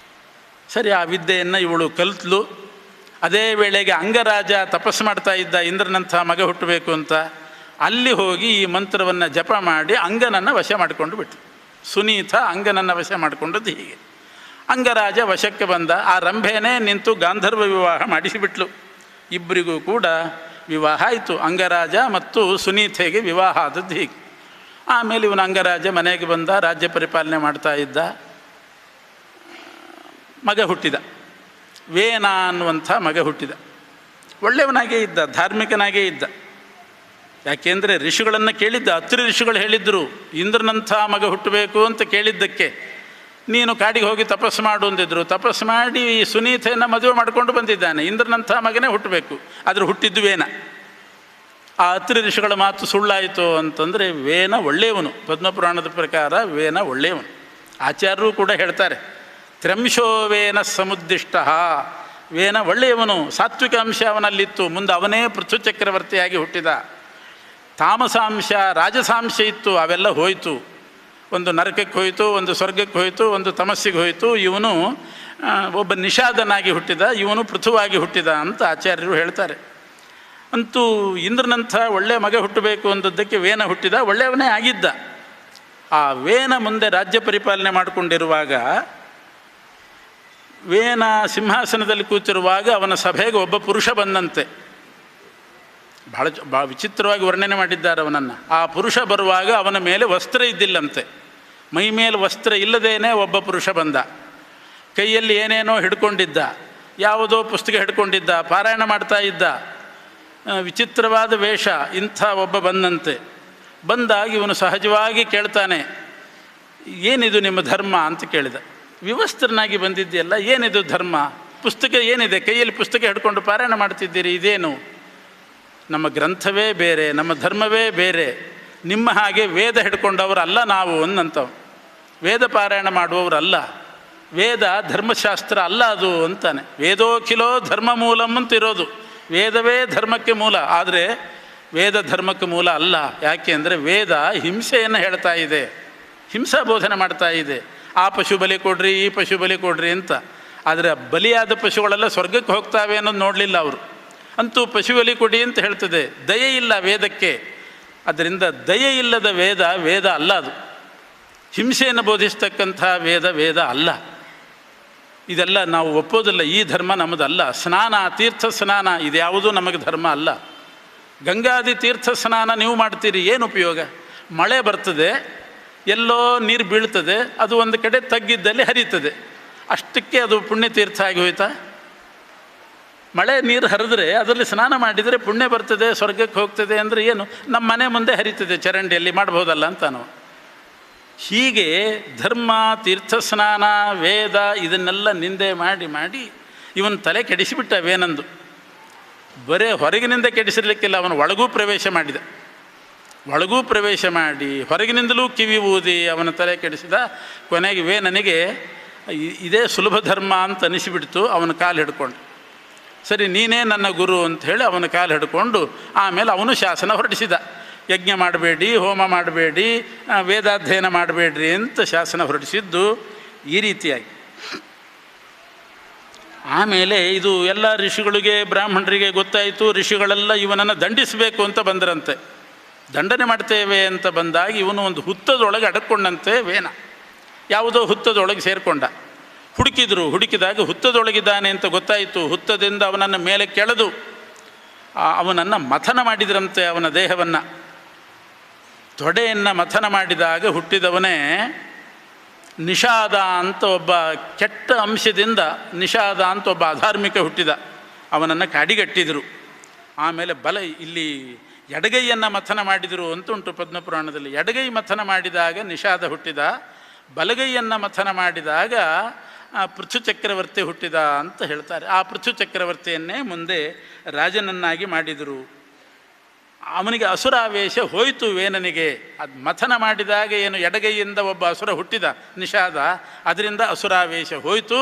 ಸರಿ, ಆ ವಿದ್ಯೆಯನ್ನು ಇವಳು ಕಲಿತ್ಲು. ಅದೇ ವೇಳೆಗೆ ಅಂಗರಾಜ ತಪಸ್ಸು ಮಾಡ್ತಾ ಇದ್ದ ಇಂದ್ರನಂಥ ಮಗ ಹುಟ್ಟಬೇಕು ಅಂತ. ಅಲ್ಲಿ ಹೋಗಿ ಈ ಮಂತ್ರವನ್ನು ಜಪ ಮಾಡಿ ಅಂಗನನ್ನು ವಶ ಮಾಡಿಕೊಂಡು ಬಿಟ್ಟು, ಸುನೀತ ಅಂಗನನ್ನು ವಶ ಮಾಡಿಕೊಂಡದ್ದು ಹೀಗೆ. ಅಂಗರಾಜ ವಶಕ್ಕೆ ಬಂದ. ಆ ರಂಭೆನೇ ನಿಂತು ಗಾಂಧರ್ವ ವಿವಾಹ ಮಾಡಿಸಿಬಿಟ್ಲು. ಇಬ್ಬರಿಗೂ ಕೂಡ ವಿವಾಹ ಆಯಿತು. ಅಂಗರಾಜ ಮತ್ತು ಸುನೀತೆಗೆ ವಿವಾಹ ಆದದ್ದು ಹೀಗೆ. ಆಮೇಲೆ ಇವನು ಅಂಗರಾಜ ಮನೆಗೆ ಬಂದ, ರಾಜ್ಯ ಪರಿಪಾಲನೆ ಮಾಡ್ತಾ ಇದ್ದ. ಮಗ ಹುಟ್ಟಿದ, ವೇನ ಅನ್ನುವಂಥ ಮಗ ಹುಟ್ಟಿದ. ಒಳ್ಳೆಯವನಾಗೇ ಇದ್ದ, ಧಾರ್ಮಿಕನಾಗೇ ಇದ್ದ. ಯಾಕೆಂದರೆ ಋಷಿಗಳನ್ನು ಕೇಳಿದ್ದ. ಅತ್ರಿ ಋಷಿಗಳು ಹೇಳಿದ್ದರು, ಇಂದ್ರನಂಥ ಮಗ ಹುಟ್ಟಬೇಕು ಅಂತ ಕೇಳಿದ್ದಕ್ಕೆ ನೀನು ಕಾಡಿಗೆ ಹೋಗಿ ತಪಸ್ಸು ಮಾಡು ಅಂದಿದ್ರು. ತಪಸ್ಸು ಮಾಡಿ ಸುನೀತೆಯನ್ನು ಮದುವೆ ಮಾಡಿಕೊಂಡು ಬಂದಿದ್ದಾನೆ. ಇಂದ್ರನಂಥ ಮಗನೇ ಹುಟ್ಟಬೇಕು, ಆದರೆ ಹುಟ್ಟಿದ್ದು ವೇನ. ಆ ಅತ್ರಿ ಋಷಿಗಳ ಮಾತು ಸುಳ್ಳಾಯಿತು ಅಂತಂದರೆ ವೇನ ಒಳ್ಳೆಯವನು. ಪದ್ಮಪುರಾಣದ ಪ್ರಕಾರ ವೇನ ಒಳ್ಳೆಯವನು. ಆಚಾರ್ಯರು ಕೂಡ ಹೇಳ್ತಾರೆ, ತ್ರಂಶೋ ವೇನ ಸಮುದ್ದಿಷ್ಟ. ವೇನ ಒಳ್ಳೆಯವನು, ಸಾತ್ವಿಕ ಅಂಶ ಅವನಲ್ಲಿತ್ತು. ಮುಂದೆ ಅವನೇ ಪೃಥು ಚಕ್ರವರ್ತಿಯಾಗಿ ಹುಟ್ಟಿದ. ತಾಮಸಾಂಶ ರಾಜಸಾಂಶ ಇತ್ತು, ಅವೆಲ್ಲ ಹೋಯಿತು. ಒಂದು ನರಕಕ್ಕೆ ಹೋಯಿತು, ಒಂದು ಸ್ವರ್ಗಕ್ಕೆ ಹೋಯಿತು, ಒಂದು ತಮಸ್ಸಿಗೆ ಹೋಯಿತು. ಇವನು ಒಬ್ಬ ನಿಷಾದನಾಗಿ ಹುಟ್ಟಿದ, ಇವನು ಪೃಥುವಾಗಿ ಹುಟ್ಟಿದ ಅಂತ ಆಚಾರ್ಯರು ಹೇಳ್ತಾರೆ. ಅಂತೂ ಇಂದ್ರನಂಥ ಒಳ್ಳೆಯ ಮಗ ಹುಟ್ಟಬೇಕು ಅಂದದ್ದಕ್ಕೆ ವೇನ ಹುಟ್ಟಿದ, ಒಳ್ಳೆಯವನೇ ಆಗಿದ್ದ. ಆ ವೇನ ಮುಂದೆ ರಾಜ್ಯ ಪರಿಪಾಲನೆ ಮಾಡಿಕೊಂಡಿರುವಾಗ, ವೇನ ಸಿಂಹಾಸನದಲ್ಲಿ ಕೂತಿರುವಾಗ ಅವನ ಸಭೆಗೆ ಒಬ್ಬ ಪುರುಷ ಬಂದಂತೆ. ಭಾಳ ವಿಚಿತ್ರವಾಗಿ ವರ್ಣನೆ ಮಾಡಿದ್ದಾರೆ ಅವನನ್ನು. ಆ ಪುರುಷ ಬರುವಾಗ ಅವನ ಮೇಲೆ ವಸ್ತ್ರ ಇದ್ದಿಲ್ಲಂತೆ. ಮೈ ಮೇಲೆ ವಸ್ತ್ರ ಇಲ್ಲದೇನೆ ಒಬ್ಬ ಪುರುಷ ಬಂದ. ಕೈಯಲ್ಲಿ ಏನೇನೋ ಹಿಡ್ಕೊಂಡಿದ್ದ, ಯಾವುದೋ ಪುಸ್ತಕ ಹಿಡ್ಕೊಂಡಿದ್ದ, ಪಾರಾಯಣ ಮಾಡ್ತಾ ಇದ್ದ. ವಿಚಿತ್ರವಾದ ವೇಷ. ಇಂಥ ಒಬ್ಬ ಬಂದಂತೆ. ಬಂದಾಗ ಇವನು ಸಹಜವಾಗಿ ಕೇಳ್ತಾನೆ, ಏನಿದು ನಿಮ್ಮ ಧರ್ಮ ಅಂತ ಕೇಳಿದ. ವಿವಸ್ತ್ರನಾಗಿ ಬಂದಿದ್ದೆಯಲ್ಲ, ಏನಿದು ಧರ್ಮ? ಪುಸ್ತಕ ಏನಿದೆ? ಕೈಯಲ್ಲಿ ಪುಸ್ತಕ ಹಿಡ್ಕೊಂಡು ಪಾರಾಯಣ ಮಾಡ್ತಿದ್ದೀರಿ, ಇದೇನು? ನಮ್ಮ ಗ್ರಂಥವೇ ಬೇರೆ, ನಮ್ಮ ಧರ್ಮವೇ ಬೇರೆ. ನಿಮ್ಮ ಹಾಗೆ ವೇದ ಹಿಡ್ಕೊಂಡವರಲ್ಲ ನಾವು ಅನ್ನಂಥವು. ವೇದ ಪಾರಾಯಣ ಮಾಡುವವರಲ್ಲ. ವೇದ ಧರ್ಮಶಾಸ್ತ್ರ ಅಲ್ಲ ಅದು ಅಂತಾನೆ. ವೇದೋಖಿಲೋ ಧರ್ಮ ಮೂಲಂ ಅಂತ ಇರೋದು. ವೇದವೇ ಧರ್ಮಕ್ಕೆ ಮೂಲ, ಆದರೆ ವೇದ ಧರ್ಮಕ್ಕೆ ಮೂಲ ಅಲ್ಲ. ಯಾಕೆ ಅಂದರೆ ವೇದ ಹಿಂಸೆಯನ್ನು ಹೇಳ್ತಾ ಇದೆ, ಹಿಂಸಾ ಬೋಧನೆ ಮಾಡ್ತಾ ಇದೆ. ಆ ಪಶು ಬಲಿ ಕೊಡ್ರಿ, ಈ ಪಶು ಬಲಿ ಕೊಡ್ರಿ ಅಂತ. ಆದರೆ ಬಲಿಯಾದ ಪಶುಗಳೆಲ್ಲ ಸ್ವರ್ಗಕ್ಕೆ ಹೋಗ್ತಾವೆ ಅನ್ನೋದು ನೋಡಲಿಲ್ಲ ಅವರು. ಅಂತೂ ಪಶು ಬಲಿ ಕೊಡಿ ಅಂತ ಹೇಳ್ತದೆ. ದಯೆ ಇಲ್ಲ ವೇದಕ್ಕೆ. ಅದರಿಂದ ದಯೆ ಇಲ್ಲದ ವೇದ ವೇದ ಅಲ್ಲ. ಅದು ಹಿಂಸೆಯನ್ನು ಬೋಧಿಸ್ತಕ್ಕಂಥ ವೇದ ಅಲ್ಲ. ಇದೆಲ್ಲ ನಾವು ಒಪ್ಪೋದಿಲ್ಲ. ಈ ಧರ್ಮ ನಮ್ಮದಲ್ಲ. ಸ್ನಾನ, ತೀರ್ಥ ಸ್ನಾನ ಇದ್ಯಾವುದೂ ನಮಗೆ ಧರ್ಮ ಅಲ್ಲ. ಗಂಗಾದಿ ತೀರ್ಥ ಸ್ನಾನ ನೀವು ಮಾಡ್ತೀರಿ, ಏನು ಉಪಯೋಗ? ಮಳೆ ಬರ್ತದೆ, ಎಲ್ಲೋ ನೀರು ಬೀಳ್ತದೆ, ಅದು ಒಂದು ಕಡೆ ತಗ್ಗಿದ್ದಲ್ಲಿ ಹರಿತದೆ, ಅಷ್ಟಕ್ಕೆ ಅದು ಪುಣ್ಯತೀರ್ಥ ಆಗಿ ಹೋಯ್ತಾ? ಮಳೆ ನೀರು ಹರಿದ್ರೆ ಅದರಲ್ಲಿ ಸ್ನಾನ ಮಾಡಿದರೆ ಪುಣ್ಯ ಬರ್ತದೆ, ಸ್ವರ್ಗಕ್ಕೆ ಹೋಗ್ತದೆ ಅಂದರೆ ಏನು? ನಮ್ಮ ಮನೆ ಮುಂದೆ ಹರಿತದೆ ಚರಂಡಿಯಲ್ಲಿ, ಮಾಡ್ಬೋದಲ್ಲ ಅಂತ ನಾವು. ಹೀಗೆ ಧರ್ಮ, ತೀರ್ಥ ಸ್ನಾನ, ವೇದ ಇದನ್ನೆಲ್ಲ ನಿಂದೆ ಮಾಡಿ ಮಾಡಿ ಇವನು ತಲೆ ಕೆಡಿಸಿಬಿಟ್ಟ ವೇನಂದು. ಬರೇ ಹೊರಗಿನಿಂದ ಕೆಡಿಸಿರ್ಲಿಕ್ಕಿಲ್ಲ, ಅವನು ಒಳಗೂ ಪ್ರವೇಶ ಮಾಡಿದ. ಒಳಗೂ ಪ್ರವೇಶ ಮಾಡಿ ಹೊರಗಿನಿಂದಲೂ ಕಿವಿ ಊದಿ ಅವನ ತಲೆ ಕೆಡಿಸಿದ. ಕೊನೆಗೆ ವೇನನಿಗೆ ಇದೇ ಸುಲಭ ಧರ್ಮ ಅಂತ ಅನಿಸಿಬಿಡ್ತು. ಅವನ ಕಾಲು ಹಿಡ್ಕೊಂಡು, ಸರಿ ನೀನೇ ನನ್ನ ಗುರು ಅಂತ ಹೇಳಿ ಅವನ ಕಾಲು ಹಿಡ್ಕೊಂಡು ಆಮೇಲೆ ಅವನು ಶಾಸನ ಹೊರಡಿಸಿದ. ಯಜ್ಞ ಮಾಡಬೇಡಿ, ಹೋಮ ಮಾಡಬೇಡಿ, ವೇದಾಧ್ಯಯನ ಮಾಡಬೇಡ್ರಿ ಅಂತ ಶಾಸನ ಹೊರಡಿಸಿದ್ದು ಈ ರೀತಿಯಾಗಿ. ಆಮೇಲೆ ಇದು ಎಲ್ಲ ಋಷಿಗಳಿಗೆ, ಬ್ರಾಹ್ಮಣರಿಗೆ ಗೊತ್ತಾಯಿತು. ಋಷಿಗಳೆಲ್ಲ ಇವನನ್ನು ದಂಡಿಸಬೇಕು ಅಂತ ಬಂದರಂತೆ. ದಂಡನೆ ಮಾಡ್ತೇವೆ ಅಂತ ಬಂದಾಗ ಇವನು ಒಂದು ಹುತ್ತದೊಳಗೆ ಅಡಕ್ಕೊಂಡಂತೆ ವೇನ. ಯಾವುದೋ ಹುತ್ತದೊಳಗೆ ಸೇರಿಕೊಂಡ. ಹುಡುಕಿದಾಗ ಹುತ್ತದೊಳಗಿದ್ದಾನೆ ಅಂತ ಗೊತ್ತಾಯಿತು. ಹುತ್ತದಿಂದ ಅವನನ್ನು ಮೇಲೆ ಕೆಳೆದು ಅವನನ್ನು ಮಥನ ಮಾಡಿದ್ರಂತೆ. ಅವನ ದೇಹವನ್ನು, ತೊಡೆಯನ್ನು ಮಥನ ಮಾಡಿದಾಗ ಹುಟ್ಟಿದವನೇ ನಿಷಾದ ಅಂತ ಒಬ್ಬ ಕೆಟ್ಟ ಅಂಶದಿಂದ, ನಿಷಾದ ಅಂತ ಒಬ್ಬ ಅಧಾರ್ಮಿಕ ಹುಟ್ಟಿದ. ಅವನನ್ನು ಕಾಡಿಗಟ್ಟಿದರು. ಆಮೇಲೆ ಇಲ್ಲಿ ಎಡಗೈಯನ್ನು ಮಥನ ಮಾಡಿದರು ಅಂತ ಉಂಟು ಪದ್ಮಪುರಾಣದಲ್ಲಿ. ಎಡಗೈ ಮಥನ ಮಾಡಿದಾಗ ನಿಷಾದ ಹುಟ್ಟಿದ, ಬಲಗೈಯನ್ನು ಮಥನ ಮಾಡಿದಾಗ ಪೃಥು ಚಕ್ರವರ್ತಿ ಹುಟ್ಟಿದ ಅಂತ ಹೇಳ್ತಾರೆ. ಆ ಪೃಥು ಚಕ್ರವರ್ತಿಯನ್ನೇ ಮುಂದೆ ರಾಜನನ್ನಾಗಿ ಮಾಡಿದರು. ಅವನಿಗೆ ಅಸುರಾವೇಶ ಹೋಯಿತು ವೇನನಿಗೆ. ಅದು ಮಥನ ಮಾಡಿದಾಗ ಏನು ಎಡಗೈಯಿಂದ ಒಬ್ಬ ಅಸುರ ಹುಟ್ಟಿದ ನಿಷಾದ, ಅದರಿಂದ ಅಸುರಾವೇಶ ಹೋಯಿತು.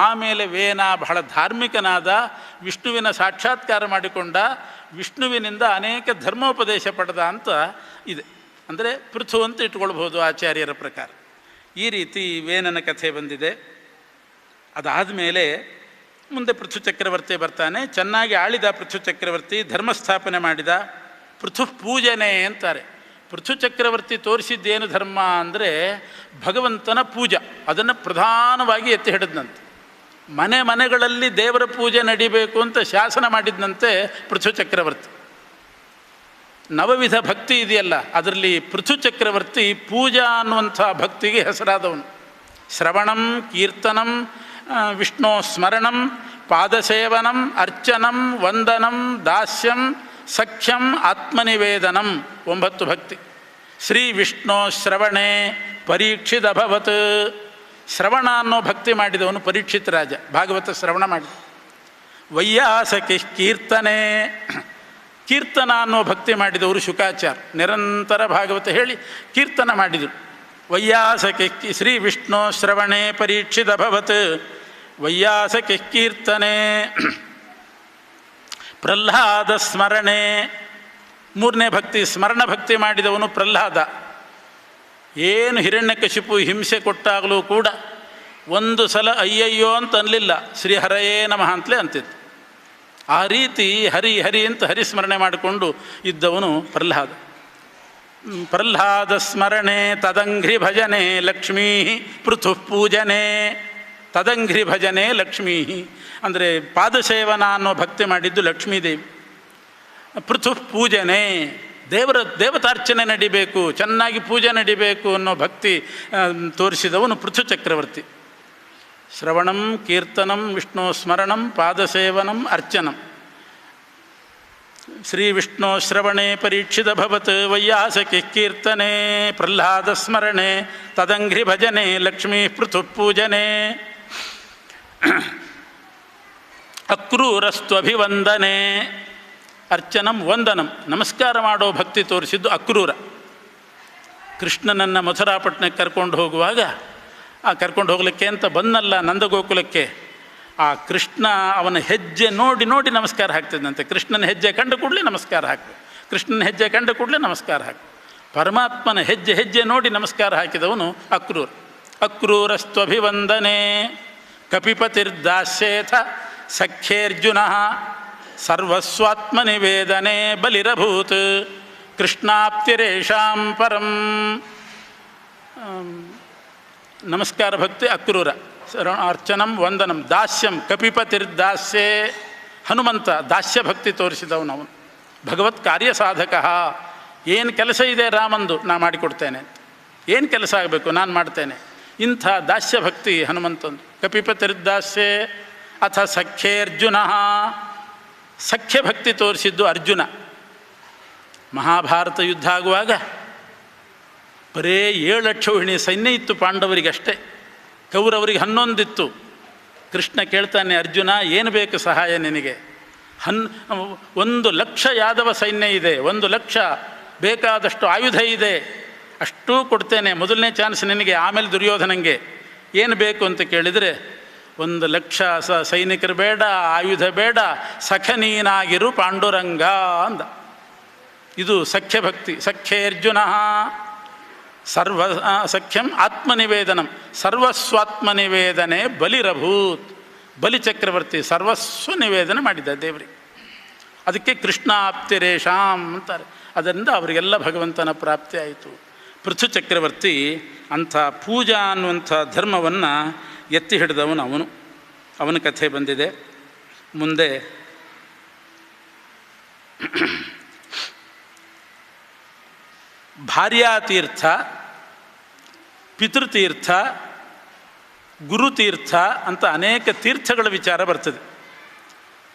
ಆಮೇಲೆ ವೇನ ಬಹಳ ಧಾರ್ಮಿಕನಾದ, ವಿಷ್ಣುವಿನ ಸಾಕ್ಷಾತ್ಕಾರ ಮಾಡಿಕೊಂಡ, ವಿಷ್ಣುವಿನಿಂದ ಅನೇಕ ಧರ್ಮೋಪದೇಶ ಪಡೆದ ಅಂತ ಇದೆ. ಅಂದರೆ ಪೃಥು ಅಂತ ಇಟ್ಕೊಳ್ಬೋದು ಆಚಾರ್ಯರ ಪ್ರಕಾರ. ಈ ರೀತಿ ವೇನನ ಕಥೆ ಬಂದಿದೆ. ಅದಾದ ಮೇಲೆ ಮುಂದೆ ಪೃಥು ಚಕ್ರವರ್ತಿ ಬರ್ತಾನೆ. ಚೆನ್ನಾಗಿ ಆಳಿದ ಪೃಥು ಚಕ್ರವರ್ತಿ, ಧರ್ಮಸ್ಥಾಪನೆ ಮಾಡಿದ. ಪೃಥು ಪೂಜನೆ ಅಂತಾರೆ. ಪೃಥು ಚಕ್ರವರ್ತಿ ತೋರಿಸಿದ್ದೇನು ಧರ್ಮ ಅಂದರೆ ಭಗವಂತನ ಪೂಜಾ, ಅದನ್ನು ಪ್ರಧಾನವಾಗಿ ಎತ್ತಿ ಹಿಡಿದಂತೆ. ಮನೆಗಳಲ್ಲಿ ದೇವರ ಪೂಜೆ ನಡಿಬೇಕು ಅಂತ ಶಾಸನ ಮಾಡಿದಂತೆ ಪೃಥು ಚಕ್ರವರ್ತಿ. ನವವಿಧ ಭಕ್ತಿ ಇದೆಯಲ್ಲ, ಅದರಲ್ಲಿ ಪೃಥು ಚಕ್ರವರ್ತಿ ಪೂಜಾ ಅನ್ನುವಂಥ ಭಕ್ತಿಗೆ ಹೆಸರಾದವನು. ಶ್ರವಣಂ, ಕೀರ್ತನಂ, ವಿಷ್ಣು ಸ್ಮರಣಂ, ಪಾದಸೇವನಂ, ಅರ್ಚನಂ, ವಂದನಂ, ದಾಸ್ಯಂ, ಸಖ್ಯಂ, ಆತ್ಮನಿವೇದನಂ, 9 ಭಕ್ತಿ. ಶ್ರೀ ವಿಷ್ಣು ಶ್ರವಣೆ ಪರೀಕ್ಷಿತಭವತ್. ಶ್ರವಣ ಅನ್ನೋ ಭಕ್ತಿ ಮಾಡಿದವನು ಪರೀಕ್ಷಿತ ರಾಜ, ಭಾಗವತ ಶ್ರವಣ ಮಾಡಿದ. ವೈಯಾಸಕಿ ಕೀರ್ತನೆ, ಕೀರ್ತನ ಅನ್ನೋ ಭಕ್ತಿ ಮಾಡಿದವರು ಶುಕಾಚಾರ್ಯ, ನಿರಂತರ ಭಾಗವತ ಹೇಳಿ ಕೀರ್ತನ ಮಾಡಿದರು. ವೈಯಾಸಕಿ ಶ್ರೀ ವಿಷ್ಣು ಶ್ರವಣೆ ಪರೀಕ್ಷಿತಭವತ್ ವೈಯಾಸಕಿ ಕೀರ್ತನೆ. ಪ್ರಹ್ಲಾದ ಸ್ಮರಣೆ, 3ನೇ ಭಕ್ತಿ, ಸ್ಮರಣ ಭಕ್ತಿ ಮಾಡಿದವನು ಪ್ರಹ್ಲಾದ. ಏನು ಹಿರಣ್ಯಕಶಿಪು ಹಿಂಸೆ ಕೊಟ್ಟಾಗಲೂ ಕೂಡ ಒಂದು ಸಲ ಅಯ್ಯಯ್ಯೋ ಅಂತ ಅನ್ನಲಿಲ್ಲ, ಶ್ರೀಹರಯೇ ನಮಃ ಅಂತಲೇ ಅಂತಿತ್ತು. ಆ ರೀತಿ ಹರಿ ಹರಿ ಅಂತ ಹರಿಸ್ಮರಣೆ ಮಾಡಿಕೊಂಡು ಇದ್ದವನು ಪ್ರಹ್ಲಾದ. ಪ್ರಹ್ಲಾದ ಸ್ಮರಣೆ ತದಂಘ್ರಿ ಭಜನೆ ಲಕ್ಷ್ಮೀ ಪೃಥು ಪೂಜನೆ. ತದಂಘ್ರಿ ಭಜನೆ ಲಕ್ಷ್ಮೀ ಅಂದರೆ ಪಾದಸೇವನ ಅನ್ನೋ ಭಕ್ತಿ ಮಾಡಿದ್ದು ಲಕ್ಷ್ಮೀದೇವಿ. ಪೃಥು ಪೂಜನೆ, ದೇವತಾರ್ಚನೆ ನಡಿಬೇಕು, ಚೆನ್ನಾಗಿ ಪೂಜೆ ನಡಿಬೇಕು ಅನ್ನೋ ಭಕ್ತಿ ತೋರಿಸಿದವನು ಪೃಥು ಚಕ್ರವರ್ತಿ. ಶ್ರವಣಂ, ಕೀರ್ತನಂ, ವಿಷ್ಣು ಸ್ಮರಣಂ, ಪಾದಸೇವನಂ, ಅರ್ಚನಂ. ಶ್ರೀ ವಿಷ್ಣು ಶ್ರವಣೆ ಪರೀಕ್ಷಿತಭವತ್ ವೈಯಾಸಕಿ ಕೀರ್ತನೆ ಪ್ರಹ್ಲಾದ ಸ್ಮರಣೆ ತದಂಘ್ರಿ ಭಜನೆ ಲಕ್ಷ್ಮೀ ಪೃಥು ಪೂಜನೆ. ಅಕ್ರೂರಸ್ತ್ವಭಿವಂದನೆ, ಅರ್ಚನಂ, ವಂದನಂ, ನಮಸ್ಕಾರ ಮಾಡೋ ಭಕ್ತಿ ತೋರಿಸಿದ್ದು ಅಕ್ರೂರ. ಕೃಷ್ಣನನ್ನು ಮಥುರಾಪಟ್ಟಣಕ್ಕೆ ಕರ್ಕೊಂಡು ಹೋಗುವಾಗ, ಕರ್ಕೊಂಡು ಹೋಗಲಿಕ್ಕೆ ಅಂತ ಬಂದಲ್ಲ ನಂದಗೋಕುಲಕ್ಕೆ, ಆ ಕೃಷ್ಣ ಅವನ ಹೆಜ್ಜೆ ನೋಡಿ ನೋಡಿ ನಮಸ್ಕಾರ ಹಾಕ್ತಿದ್ದಂತೆ. ಕೃಷ್ಣನ ಹೆಜ್ಜೆ ಕಂಡು ಕೂಡಲೇ ನಮಸ್ಕಾರ ಹಾಕಬೇಕು, ಕೃಷ್ಣನ ಹೆಜ್ಜೆ ಕಂಡು ಕೂಡಲೇ ನಮಸ್ಕಾರ ಹಾಕಬೇಕು. ಪರಮಾತ್ಮನ ಹೆಜ್ಜೆ ಹೆಜ್ಜೆ ನೋಡಿ ನಮಸ್ಕಾರ ಹಾಕಿದವನು ಅಕ್ರೂರ. ಅಕ್ರೂರಸ್ತ್ವಭಿವಂದನೆ ಕಪಿಪತಿರ್ದಾಸ್ಯೇಥ ಸಖ್ಯೇರ್ಜುನ ಸರ್ವಸ್ವಾತ್ಮನಿವೇದನೆ ಬಲಿರಭೂತ್ ಕೃಷ್ಣಾಪ್ತಿರೇಷಾಂ ಪರಂ. ನಮಸ್ಕಾರ ಭಕ್ತಿ ಅಕ್ರೂರ. ಅರ್ಚನಂ, ವಂದನಂ, ದಾಸ್ಯಂ, ಕಪಿಪತಿರ್ದಾಸ್ಯೇ, ಹನುಮಂತ ದಾಸ್ಯ ಭಕ್ತಿ ತೋರಿಸಿದವನು. ಅವನು ಭಗವತ್ ಕಾರ್ಯ ಸಾಧಕ. ಏನು ಕೆಲಸ ಇದೆ ರಾಮಂದು ನಾ ಮಾಡಿಕೊಡ್ತೇನೆ, ಏನು ಕೆಲಸ ಆಗಬೇಕು ನಾನು ಮಾಡ್ತೇನೆ, ಇಂಥ ದಾಸ್ಯ ಭಕ್ತಿ ಹನುಮಂತಂದು. ಕಪಿಪತಿರ್ದಾಸ್ಯೇ ಅಥ ಸಖ್ಯೇರ್ಜುನ, ಸಖ್ಯ ಭಕ್ತಿ ತೋರಿಸಿದ್ದು ಅರ್ಜುನ. ಮಹಾಭಾರತ ಯುದ್ಧ ಆಗುವಾಗ ಬರೇ 7 ಅಕ್ಷೋಹಿಣಿ ಸೈನ್ಯ ಇತ್ತು ಪಾಂಡವರಿಗಷ್ಟೇ, ಕೌರವರಿಗೆ 11 ಇತ್ತು. ಕೃಷ್ಣ ಕೇಳ್ತಾನೆ, ಅರ್ಜುನ ಏನು ಬೇಕು ಸಹಾಯ ನಿನಗೆ? 1,00,000 ಯಾದವ ಸೈನ್ಯ ಇದೆ, 1,00,000 ಬೇಕಾದಷ್ಟು ಆಯುಧ ಇದೆ, ಅಷ್ಟೂ ಕೊಡ್ತೇನೆ, ಮೊದಲನೇ ಚಾನ್ಸ್ ನಿನಗೆ, ಆಮೇಲೆ ದುರ್ಯೋಧನಂಗೆ. ಏನು ಬೇಕು ಅಂತ ಕೇಳಿದರೆ 1,00,000 ಸೈನಿಕರು ಬೇಡ, ಆಯುಧ ಬೇಡ, ಸಖನೀನಾಗಿರು ಪಾಂಡುರಂಗ ಅಂದ. ಇದು ಸಖ್ಯ ಭಕ್ತಿ. ಸಖ್ಯೇರ್ಜುನ ಸರ್ವ ಸಖ್ಯಂ ಆತ್ಮನಿವೇದನಂ ಸರ್ವಸ್ವಾತ್ಮನಿವೇದನೆ ಬಲಿರಭೂತ್. ಬಲಿಚಕ್ರವರ್ತಿ ಸರ್ವಸ್ವ ನಿವೇದನೆ ಮಾಡಿದ್ದ ದೇವರಿಗೆ. ಅದಕ್ಕೆ ಕೃಷ್ಣಾಪ್ತಿರೇಷಾಂ ಅಂತಾರೆ. ಅದರಿಂದ ಅವರಿಗೆಲ್ಲ ಭಗವಂತನ ಪ್ರಾಪ್ತಿ ಆಯಿತು. ಪೃಥು ಚಕ್ರವರ್ತಿ ಅಂಥ ಪೂಜಾ ಅನ್ನುವಂಥ ಧರ್ಮವನ್ನು ಎತ್ತಿ ಹಿಡಿದವನು ಅವನು. ಅವನ ಕಥೆ ಬಂದಿದೆ. ಮುಂದೆ ಭಾರ್ಯಾತೀರ್ಥ, ಪಿತೃತೀರ್ಥ, ಗುರುತೀರ್ಥ ಅಂತ ಅನೇಕ ತೀರ್ಥಗಳ ವಿಚಾರ ಬರ್ತದೆ.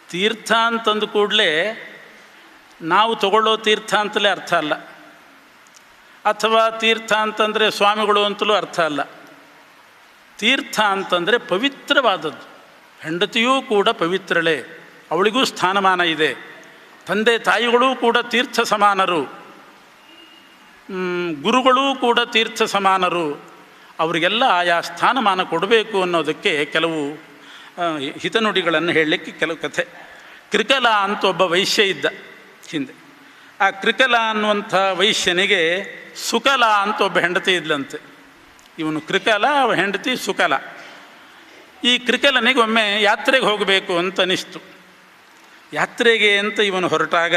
ತೀರ್ಥ ಅಂತಂದು ಕೂಡಲೇ ನಾವು ತಗೊಳ್ಳೋ ತೀರ್ಥ ಅಂತಲೇ ಅರ್ಥ ಅಲ್ಲ, ಅಥವಾ ತೀರ್ಥ ಅಂತಂದರೆ ಸ್ವಾಮಿಗಳು ಅಂತಲೂ ಅರ್ಥ ಅಲ್ಲ. ತೀರ್ಥ ಅಂತಂದರೆ ಪವಿತ್ರವಾದದ್ದು. ಹೆಂಡತಿಯೂ ಕೂಡ ಪವಿತ್ರಳೇ, ಅವಳಿಗೂ ಸ್ಥಾನಮಾನ ಇದೆ. ತಂದೆ ತಾಯಿಗಳೂ ಕೂಡ ತೀರ್ಥ ಸಮಾನರು, ಗುರುಗಳೂ ಕೂಡ ತೀರ್ಥ ಸಮಾನರು. ಅವರಿಗೆಲ್ಲ ಆಯಾ ಸ್ಥಾನಮಾನ ಕೊಡಬೇಕು ಅನ್ನೋದಕ್ಕೆ ಕೆಲವು ಹಿತನುಡಿಗಳನ್ನು ಹೇಳಲಿಕ್ಕೆ ಕೆಲವು ಕಥೆ. ಕ್ರಿಕಲ ಅಂತ ಒಬ್ಬ ವೈಶ್ಯ ಇದ್ದ ಹಿಂದೆ. ಆ ಕ್ರಿಕಲ ಅನ್ನುವಂಥ ವೈಶ್ಯನಿಗೆ ಸುಕಲ ಅಂತ ಒಬ್ಬ ಹೆಂಡತಿ ಇದ್ಲಂತೆ. ಇವನು ಕ್ರಿಕಲ, ಹೆಂಡತಿ ಸುಕಲ. ಈ ಕ್ರಿಕಲನಿಗೆ ಒಮ್ಮೆ ಯಾತ್ರೆಗೆ ಹೋಗಬೇಕು ಅಂತ ಅನಿಸ್ತು. ಯಾತ್ರೆಗೆ ಅಂತ ಇವನು ಹೊರಟಾಗ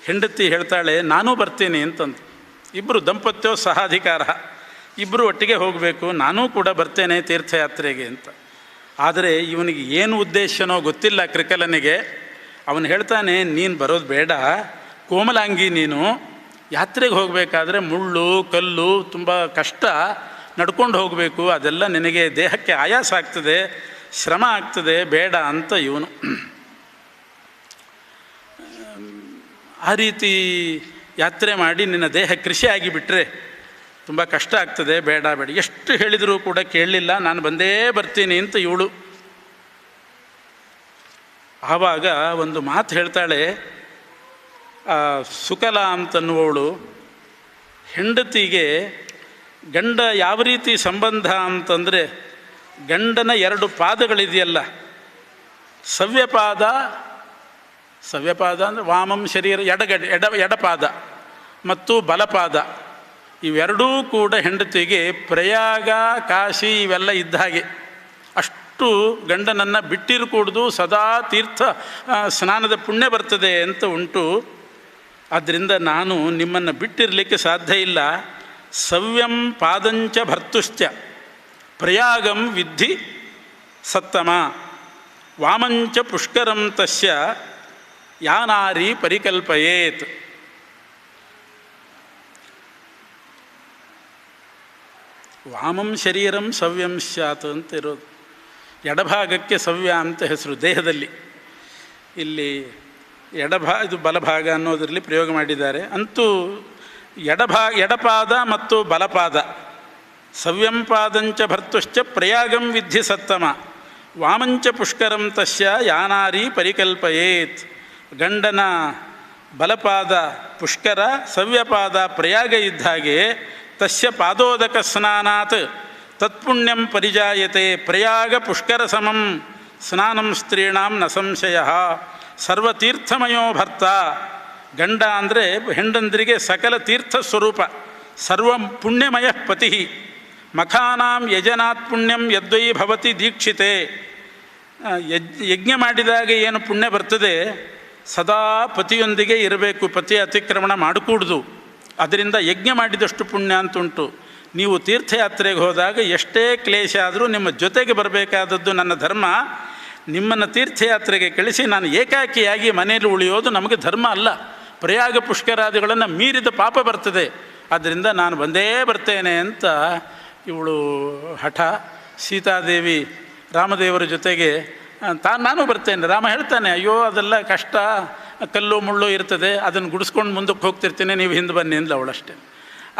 ಹೆಂಡತಿ ಹೇಳ್ತಾಳೆ, ನಾನೂ ಬರ್ತೀನಿ ಅಂತಂದು. ಇಬ್ಬರು ದಂಪತ್ಯೋ ಸಹಾಧಿಕಾರ, ಇಬ್ಬರು ಒಟ್ಟಿಗೆ ಹೋಗಬೇಕು, ನಾನೂ ಕೂಡ ಬರ್ತೇನೆ ತೀರ್ಥಯಾತ್ರೆಗೆ ಅಂತ. ಆದರೆ ಇವನಿಗೆ ಏನು ಉದ್ದೇಶನೋ ಗೊತ್ತಿಲ್ಲ ಕ್ರಿಕಲನಿಗೆ. ಅವನು ಹೇಳ್ತಾನೆ, ನೀನು ಬರೋದು ಬೇಡ, ಕೋಮಲಾಂಗಿ ನೀನು, ಯಾತ್ರೆಗೆ ಹೋಗಬೇಕಾದ್ರೆ ಮುಳ್ಳು ಕಲ್ಲು ತುಂಬ ಕಷ್ಟ, ನಡ್ಕೊಂಡು ಹೋಗಬೇಕು, ಅದೆಲ್ಲ ನಿನಗೆ ದೇಹಕ್ಕೆ ಆಯಾಸ ಆಗ್ತದೆ, ಶ್ರಮ ಆಗ್ತದೆ, ಬೇಡ ಅಂತ ಇವನು. ಆ ರೀತಿ ಯಾತ್ರೆ ಮಾಡಿ ನಿನ್ನ ದೇಹ ಕೃಷಿ ಆಗಿಬಿಟ್ರೆ ತುಂಬ ಕಷ್ಟ ಆಗ್ತದೆ, ಬೇಡ ಬೇಡ. ಎಷ್ಟು ಹೇಳಿದರೂ ಕೂಡ ಕೇಳಲಿಲ್ಲ. ನಾನು ಬಂದೇ ಬರ್ತೀನಿ ಅಂತ ಇವಳು. ಆವಾಗ ಒಂದು ಮಾತು ಹೇಳ್ತಾಳೆ ಸುಕಲ ಅಂತನ್ನುವವಳು, ಹೆಂಡತಿಗೆ ಗಂಡ ಯಾವ ರೀತಿ ಸಂಬಂಧ ಅಂತಂದರೆ, ಗಂಡನ 2 ಪಾದಗಳಿದೆಯಲ್ಲ, ಸವ್ಯಪಾದ ಅಂದರೆ ವಾಮಂ ಶರೀರ, ಎಡಪಾದ ಮತ್ತು ಬಲಪಾದ, ಇವೆರಡೂ ಕೂಡ ಹೆಂಡತಿಗೆ ಪ್ರಯಾಗ ಕಾಶಿ ಇವೆಲ್ಲ ಇದ್ದ ಹಾಗೆ. ಅಷ್ಟು ಗಂಡನನ್ನು ಬಿಟ್ಟಿರಕೂಡ್ದು, ಸದಾ ತೀರ್ಥ ಸ್ನಾನದ ಪುಣ್ಯ ಬರ್ತದೆ ಅಂತ ಉಂಟು. ಆದ್ದರಿಂದ ನಾನು ನಿಮ್ಮನ್ನು ಬಿಟ್ಟಿರಲಿಕ್ಕೆ ಸಾಧ್ಯ ಇಲ್ಲ. ಸವ್ಯಂ ಪಾದಂಚ ಭರ್ತುಶ್ಚ ಪ್ರಯಾಗಂ ವಿದ್ಧಿ ಸತ್ತಮ ವಾಮಂಚ ಪುಷ್ಕರಂ ತಸ್ಯ ಯಾನಾರಿ ಪರಿಕಲ್ಪಯೇತ್. ವಾಮಂ ಶರೀರಂ ಸವ್ಯಂ ಸ್ಯಾತ್ ಅಂತ ಇರೋದು. ಎಡಭಾಗಕ್ಕೆ ಸವ್ಯ ಅಂತ ಹೆಸರು ದೇಹದಲ್ಲಿ. ಇಲ್ಲಿ ಇದು ಬಲಭಾಗ ಅನ್ನೋದರಲ್ಲಿ ಪ್ರಯೋಗ ಮಾಡಿದ್ದಾರೆ. ಅಂತೂ ಎಡಪಾದ ಮತ್ತು ಬಲಪಾದ, ಸವ್ಯಂ ಪಾದಂಚ ಭರ್ತುಶ್ಚ ಪ್ರಯಾಗಂ ವಿದ್ಧಿ ಸತ್ತಮ ವಾಮಂಚ ಪುಷ್ಕರಂ ತಸ್ಯ ಯಾನಾರಿ ಪರಿಕಲ್ಪಯೇತ್. ಗಂಡನ ಬಲಪಾದ ಪುಷ್ಕರ, ಸವ್ಯಪಾದ ಪ್ರಯಾಗ ಇದ್ದ ಹಾಗೆ, ತಸ್ಯ ಪಾದೋದಕ ಸ್ನಾನಾತ್ ತತ್ಪುಣ್ಯಂ ಪರಿಜಾಯತೆ ಪ್ರಯಾಗ ಪುಷ್ಕರ ಸಮಂ ಸ್ನಾನಂ ಸ್ತ್ರೀಣಾಂ ನ ಸಂಶಯ. ಸರ್ವತೀರ್ಥಮಯೋ ಭರ್ತ. ಗಂಡ ಅಂದರೆ ಹೆಂಡಂದ್ರಿಗೆ ಸಕಲ ತೀರ್ಥ ಸ್ವರೂಪ, ಸರ್ವ ಪುಣ್ಯಮಯ ಪತಿ. ಮಖಾನಾಂ ಯಜನಾತ್ ಪುಣ್ಯಂ ಯದ್ವೈ ಭವತಿ ದೀಕ್ಷಿತೆ. ಯಜ್ಞ ಮಾಡಿದಾಗ ಏನು ಪುಣ್ಯ ಬರ್ತದೆ, ಸದಾ ಪತಿಯೊಂದಿಗೆ ಇರಬೇಕು, ಪತಿ ಅತಿಕ್ರಮಣ ಮಾಡಕೂಡ್ದು. ಅದರಿಂದ ಯಜ್ಞ ಮಾಡಿದಷ್ಟು ಪುಣ್ಯ ಅಂತುಂಟು. ನೀವು ತೀರ್ಥಯಾತ್ರೆಗೆ ಹೋದಾಗ ಎಷ್ಟೇ ಕ್ಲೇಶ ಆದರೂ ನಿಮ್ಮ ಜೊತೆಗೆ ಬರಬೇಕಾದದ್ದು ನನ್ನ ಧರ್ಮ. ನಿಮ್ಮನ್ನು ತೀರ್ಥಯಾತ್ರೆಗೆ ಕಳಿಸಿ ನಾನು ಏಕಾಕಿಯಾಗಿ ಮನೆಯಲ್ಲಿ ಉಳಿಯೋದು ನಮಗೆ ಧರ್ಮ ಅಲ್ಲ. ಪ್ರಯಾಗ ಪುಷ್ಕರಾದಿಗಳನ್ನು ಮೀರಿದ ಪಾಪ ಬರ್ತದೆ. ಆದ್ದರಿಂದ ನಾನು ಬಂದೇ ಬರ್ತೇನೆ ಅಂತ ಇವಳು ಹಠ. ಸೀತಾದೇವಿ ರಾಮದೇವರ ಜೊತೆಗೆ ನಾನು ಬರ್ತೇನೆ. ರಾಮ ಹೇಳ್ತಾನೆ, ಅಯ್ಯೋ ಅದೆಲ್ಲ ಕಷ್ಟ, ಕಲ್ಲು ಮುಳ್ಳು ಇರ್ತದೆ, ಅದನ್ನು ಗುಡಿಸ್ಕೊಂಡು ಮುಂದಕ್ಕೆ ಹೋಗ್ತಿರ್ತೀನಿ, ನೀವು ಹಿಂದೆ ಬನ್ನಿ ಅಂದ್ಲು ಅವಳಷ್ಟೇ.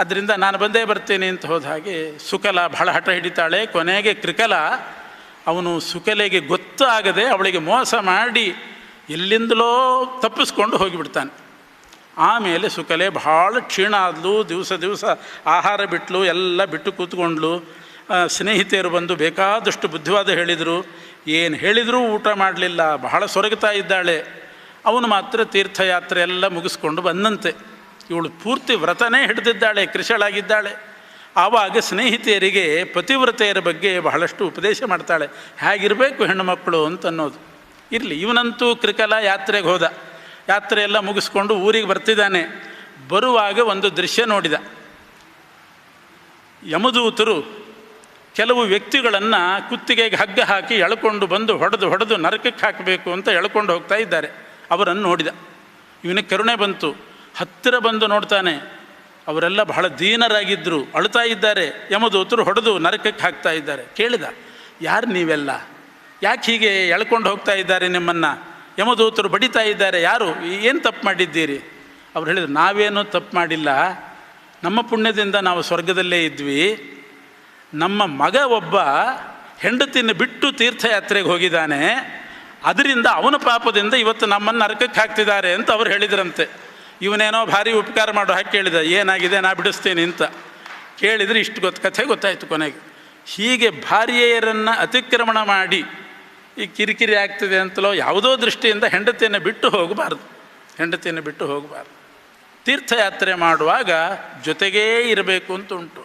ಅದರಿಂದ ನಾನು ಬಂದೇ ಬರ್ತೀನಿ ಅಂತ ಹೋದ ಹಾಗೆ ಸುಕಲ ಬಹಳ ಹಠ ಹಿಡಿತಾಳೆ. ಕೊನೆಗೆ ಕ್ರಿಕಲ ಅವನು ಸುಕಲೆಗೆ ಗೊತ್ತಾಗದೆ ಅವಳಿಗೆ ಮೋಸ ಮಾಡಿ ಎಲ್ಲಿಂದಲೋ ತಪ್ಪಿಸ್ಕೊಂಡು ಹೋಗಿಬಿಡ್ತಾನೆ. ಆಮೇಲೆ ಸುಕಲೆ ಭಾಳ ಕ್ಷೀಣ ಆದಲು. ದಿವಸ ಆಹಾರ ಬಿಟ್ಟಲು, ಎಲ್ಲ ಬಿಟ್ಟು ಕೂತ್ಕೊಂಡ್ಲು. ಸ್ನೇಹಿತೆಯರು ಬಂದು ಬೇಕಾದಷ್ಟು ಬುದ್ಧಿವಾದ ಹೇಳಿದರು. ಏನು ಹೇಳಿದರೂ ಊಟ ಮಾಡಲಿಲ್ಲ, ಬಹಳ ಸೊರಗ್ತಾ ಇದ್ದಾಳೆ. ಅವನು ಮಾತ್ರ ತೀರ್ಥಯಾತ್ರೆ ಎಲ್ಲ ಮುಗಿಸ್ಕೊಂಡು ಬಂದಂತೆ. ಇವಳು ಪೂರ್ತಿ ವ್ರತನೇ ಹಿಡಿದಿದ್ದಾಳೆ, ಕೃಶಳಾಗಿದ್ದಾಳೆ. ಆವಾಗ ಸ್ನೇಹಿತೆಯರಿಗೆ ಪತಿವ್ರತೆಯರ ಬಗ್ಗೆ ಬಹಳಷ್ಟು ಉಪದೇಶ ಮಾಡ್ತಾಳೆ, ಹೇಗಿರಬೇಕು ಹೆಣ್ಣುಮಕ್ಕಳು ಅಂತನ್ನೋದು. ಇರಲಿ, ಇವನಂತೂ ಕ್ರಿಕಲ ಯಾತ್ರೆಗೆ ಹೋದ. ಯಾತ್ರೆ ಎಲ್ಲ ಮುಗಿಸ್ಕೊಂಡು ಊರಿಗೆ ಬರ್ತಿದ್ದಾನೆ. ಬರುವಾಗ ಒಂದು ದೃಶ್ಯ ನೋಡಿದ. ಯಮದೂತರು ಕೆಲವು ವ್ಯಕ್ತಿಗಳನ್ನು ಕುತ್ತಿಗೆಗೆ ಹಗ್ಗ ಹಾಕಿ ಎಳ್ಕೊಂಡು ಬಂದು ಹೊಡೆದು ನರಕಕ್ಕೆ ಹಾಕಬೇಕು ಅಂತ ಎಳ್ಕೊಂಡು ಹೋಗ್ತಾ ಇದ್ದಾರೆ. ಅವರನ್ನು ನೋಡಿದ. ಇವನಿಗೆ ಕರುಣೆ ಬಂತು. ಹತ್ತಿರ ಬಂದು ನೋಡ್ತಾನೆ, ಅವರೆಲ್ಲ ಬಹಳ ದೀನರಾಗಿದ್ದರು, ಅಳ್ತಾ ಇದ್ದಾರೆ. ಯಮದೂತರು ಹೊಡೆದು ನರಕಕ್ಕೆ ಹಾಕ್ತಾ ಇದ್ದಾರೆ. ಕೇಳಿದ, ಯಾರು ನೀವೆಲ್ಲ, ಯಾಕೆ ಹೀಗೆ ಎಳ್ಕೊಂಡು ಹೋಗ್ತಾ ಇದ್ದಾರೆ ನಿಮ್ಮನ್ನು? ಯಮದೂತರು ಬಡಿತಾ ಇದ್ದಾರೆ, ಯಾರು, ಏನು ತಪ್ಪು ಮಾಡಿದ್ದೀರಿ? ಅವ್ರು ಹೇಳಿದ್ರು, ನಾವೇನೂ ತಪ್ಪು ಮಾಡಿಲ್ಲ, ನಮ್ಮ ಪುಣ್ಯದಿಂದ ನಾವು ಸ್ವರ್ಗದಲ್ಲೇ ಇದ್ವಿ. ನಮ್ಮ ಮಗ ಒಬ್ಬ ಹೆಂಡತಿನ ಬಿಟ್ಟು ತೀರ್ಥಯಾತ್ರೆಗೆ ಹೋಗಿದ್ದಾನೆ. ಅದರಿಂದ ಅವನ ಪಾಪದಿಂದ ಇವತ್ತು ನಮ್ಮನ್ನು ನರಕಕ್ಕೆ ಹಾಕ್ತಿದ್ದಾರೆ ಅಂತ ಅವ್ರು ಹೇಳಿದ್ರಂತೆ. ಇವನೇನೋ ಭಾರಿ ಉಪಕಾರ ಮಾಡೋ ಹಾಕಿ ಕೇಳಿದ, ಏನಾಗಿದೆ ನಾ ಬಿಡಿಸ್ತೀನಿ ಅಂತ ಕೇಳಿದರೆ ಇಷ್ಟು ಕಥೆ ಗೊತ್ತಾಯಿತು ಕೊನೆಗೆ. ಹೀಗೆ ಭಾರ್ಯೆಯರನ್ನು ಅತಿಕ್ರಮಣ ಮಾಡಿ ಈ ಕಿರಿಕಿರಿ ಆಗ್ತಿದೆ ಅಂತಲೋ ಯಾವುದೋ ದೃಷ್ಟಿಯಿಂದ ಹೆಂಡತಿಯನ್ನು ಬಿಟ್ಟು ಹೋಗಬಾರ್ದು. ತೀರ್ಥಯಾತ್ರೆ ಮಾಡುವಾಗ ಜೊತೆಗೇ ಇರಬೇಕು ಅಂತ ಉಂಟು.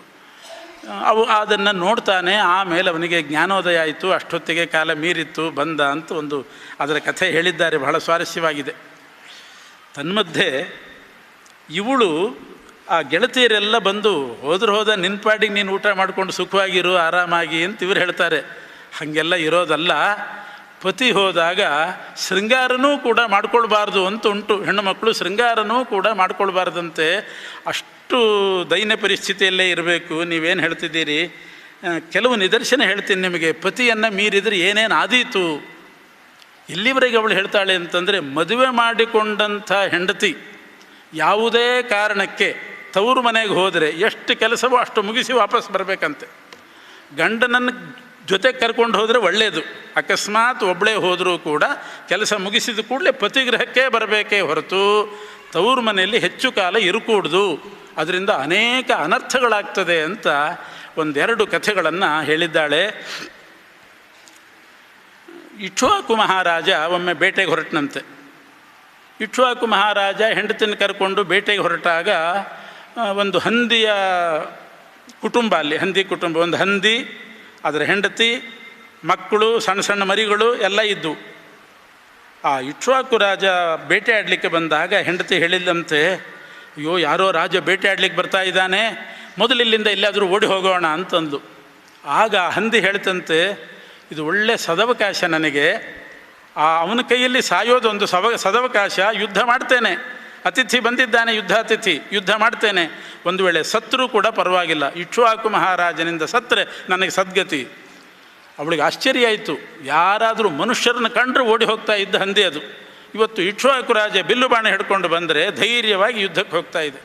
ಅದನ್ನು ನೋಡ್ತಾನೆ. ಆಮೇಲೆ ಅವನಿಗೆ ಜ್ಞಾನೋದಯ ಆಯಿತು. ಅಷ್ಟೊತ್ತಿಗೆ ಕಾಲ ಮೀರಿತ್ತು, ಬಂದ ಅಂತ ಒಂದು ಅದರ ಕಥೆ ಹೇಳಿದ್ದಾರೆ, ಬಹಳ ಸ್ವಾರಸ್ಯವಾಗಿದೆ. ತನ್ಮಧ್ಯೆ ಇವಳು ಆ ಗೆಳತಿಯರೆಲ್ಲ ಬಂದು ಹೋದ ನಿನ್ಪಾಡಿಗೆ ನೀನು ಊಟ ಮಾಡಿಕೊಂಡು ಸುಖವಾಗಿರು ಆರಾಮಾಗಿ ಅಂತ ಇವ್ರು ಹೇಳ್ತಾರೆ. ಹಾಗೆಲ್ಲ ಇರೋದಲ್ಲ. ಪತಿ ಹೋದಾಗ ಶೃಂಗಾರನೂ ಕೂಡ ಮಾಡ್ಕೊಳ್ಬಾರ್ದು ಅಂತ ಉಂಟು. ಹೆಣ್ಣು ಮಕ್ಕಳು ಶೃಂಗಾರನೂ ಕೂಡ ಮಾಡ್ಕೊಳ್ಬಾರ್ದಂತೆ. ಅಷ್ಟು ದೈನ್ಯ ಪರಿಸ್ಥಿತಿಯಲ್ಲೇ ಇರಬೇಕು. ನೀವೇನು ಹೇಳ್ತಿದ್ದೀರಿ? ಕೆಲವು ನಿದರ್ಶನ ಹೇಳ್ತೀನಿ ನಿಮಗೆ. ಪತಿಯನ್ನು ಮೀರಿದರೆ ಏನೇನು ಆದೀತು. ಇಲ್ಲಿವರೆಗೆ ಅವಳು ಹೇಳ್ತಾಳೆ ಅಂತಂದರೆ, ಮದುವೆ ಮಾಡಿಕೊಂಡಂಥ ಹೆಂಡತಿ ಯಾವುದೇ ಕಾರಣಕ್ಕೆ ತವರು ಮನೆಗೆ ಹೋದರೆ ಎಷ್ಟು ಕೆಲಸವೋ ಅಷ್ಟು ಮುಗಿಸಿ ವಾಪಸ್ ಬರಬೇಕಂತೆ. ಗಂಡನನ್ನು ಜೊತೆ ಕರ್ಕೊಂಡು ಹೋದರೆ ಒಳ್ಳೆಯದು. ಅಕಸ್ಮಾತ್ ಒಬ್ಬಳೇ ಹೋದರೂ ಕೂಡ ಕೆಲಸ ಮುಗಿಸಿದ ಕೂಡಲೇ ಪತಿಗೃಹಕ್ಕೆ ಬರಬೇಕೇ ಹೊರತು ತವರು ಮನೆಯಲ್ಲಿ ಹೆಚ್ಚು ಕಾಲ ಇರಕೂಡ್ದು. ಅದರಿಂದ ಅನೇಕ ಅನರ್ಥಗಳಾಗ್ತದೆ ಅಂತ ಒಂದೆರಡು ಕಥೆಗಳನ್ನು ಹೇಳಿದ್ದಾಳೆ. ಇಕ್ಷ್ವಾಕು ಮಹಾರಾಜ ಒಮ್ಮೆ ಬೇಟೆಗೆ ಹೊರಟನಂತೆ. ಇಕ್ಷ್ವಾಕು ಮಹಾರಾಜ ಹೆಂಡತಿನ ಕರ್ಕೊಂಡು ಬೇಟೆಗೆ ಹೊರಟಾಗ ಒಂದು ಹಂದಿಯ ಕುಟುಂಬ, ಅಲ್ಲಿ ಹಂದಿ ಕುಟುಂಬ, ಒಂದು ಹಂದಿ, ಅದರ ಹೆಂಡತಿ, ಮಕ್ಕಳು, ಸಣ್ಣ ಸಣ್ಣ ಮರಿಗಳು ಎಲ್ಲ ಇದ್ದವು. ಆ ಇಕ್ಷ್ವಾಕು ರಾಜ ಬೇಟೆ ಆಡಲಿಕ್ಕೆ ಬಂದಾಗ ಹೆಂಡತಿ ಹೇಳಿಲ್ಲಂತೆ, ಅಯ್ಯೋ ಯಾರೋ ರಾಜ ಬೇಟೆ ಆಡ್ಲಿಕ್ಕೆ ಬರ್ತಾ ಇದ್ದಾನೆ, ಮೊದಲು ಇಲ್ಲಿಂದ ಎಲ್ಲಾದರೂ ಓಡಿ ಹೋಗೋಣ ಅಂತಂದು. ಆಗ ಹಂದಿ ಹೇಳ್ತಂತೆ, ಇದು ಒಳ್ಳೆ ಸದವಕಾಶ ನನಗೆ, ಅವನ ಕೈಯಲ್ಲಿ ಸಾಯೋದೊಂದು ಸದವಕಾಶ, ಯುದ್ಧ ಮಾಡ್ತೇನೆ. ಅತಿಥಿ ಬಂದಿದ್ದಾನೆ, ಯುದ್ಧ ಮಾಡ್ತೇನೆ. ಒಂದು ವೇಳೆ ಸತ್ತರೂ ಕೂಡ ಪರವಾಗಿಲ್ಲ, ಇಕ್ಷ್ವಾಕು ಮಹಾರಾಜನಿಂದ ಸತ್ತರೆ ನನಗೆ ಸದ್ಗತಿ. ಅವಳಿಗೆ ಆಶ್ಚರ್ಯ ಆಯಿತು. ಯಾರಾದರೂ ಮನುಷ್ಯರನ್ನು ಕಂಡ್ರೆ ಓಡಿ ಹೋಗ್ತಾ ಇದ್ದ ಹಂದಿ ಅದು. ಇವತ್ತು ಇಕ್ಷ್ವಾಕು ರಾಜ ಬಿಲ್ಲು ಬಾಣ ಹಿಡ್ಕೊಂಡು ಬಂದರೆ ಧೈರ್ಯವಾಗಿ ಯುದ್ಧಕ್ಕೆ ಹೋಗ್ತಾ ಇದೆ.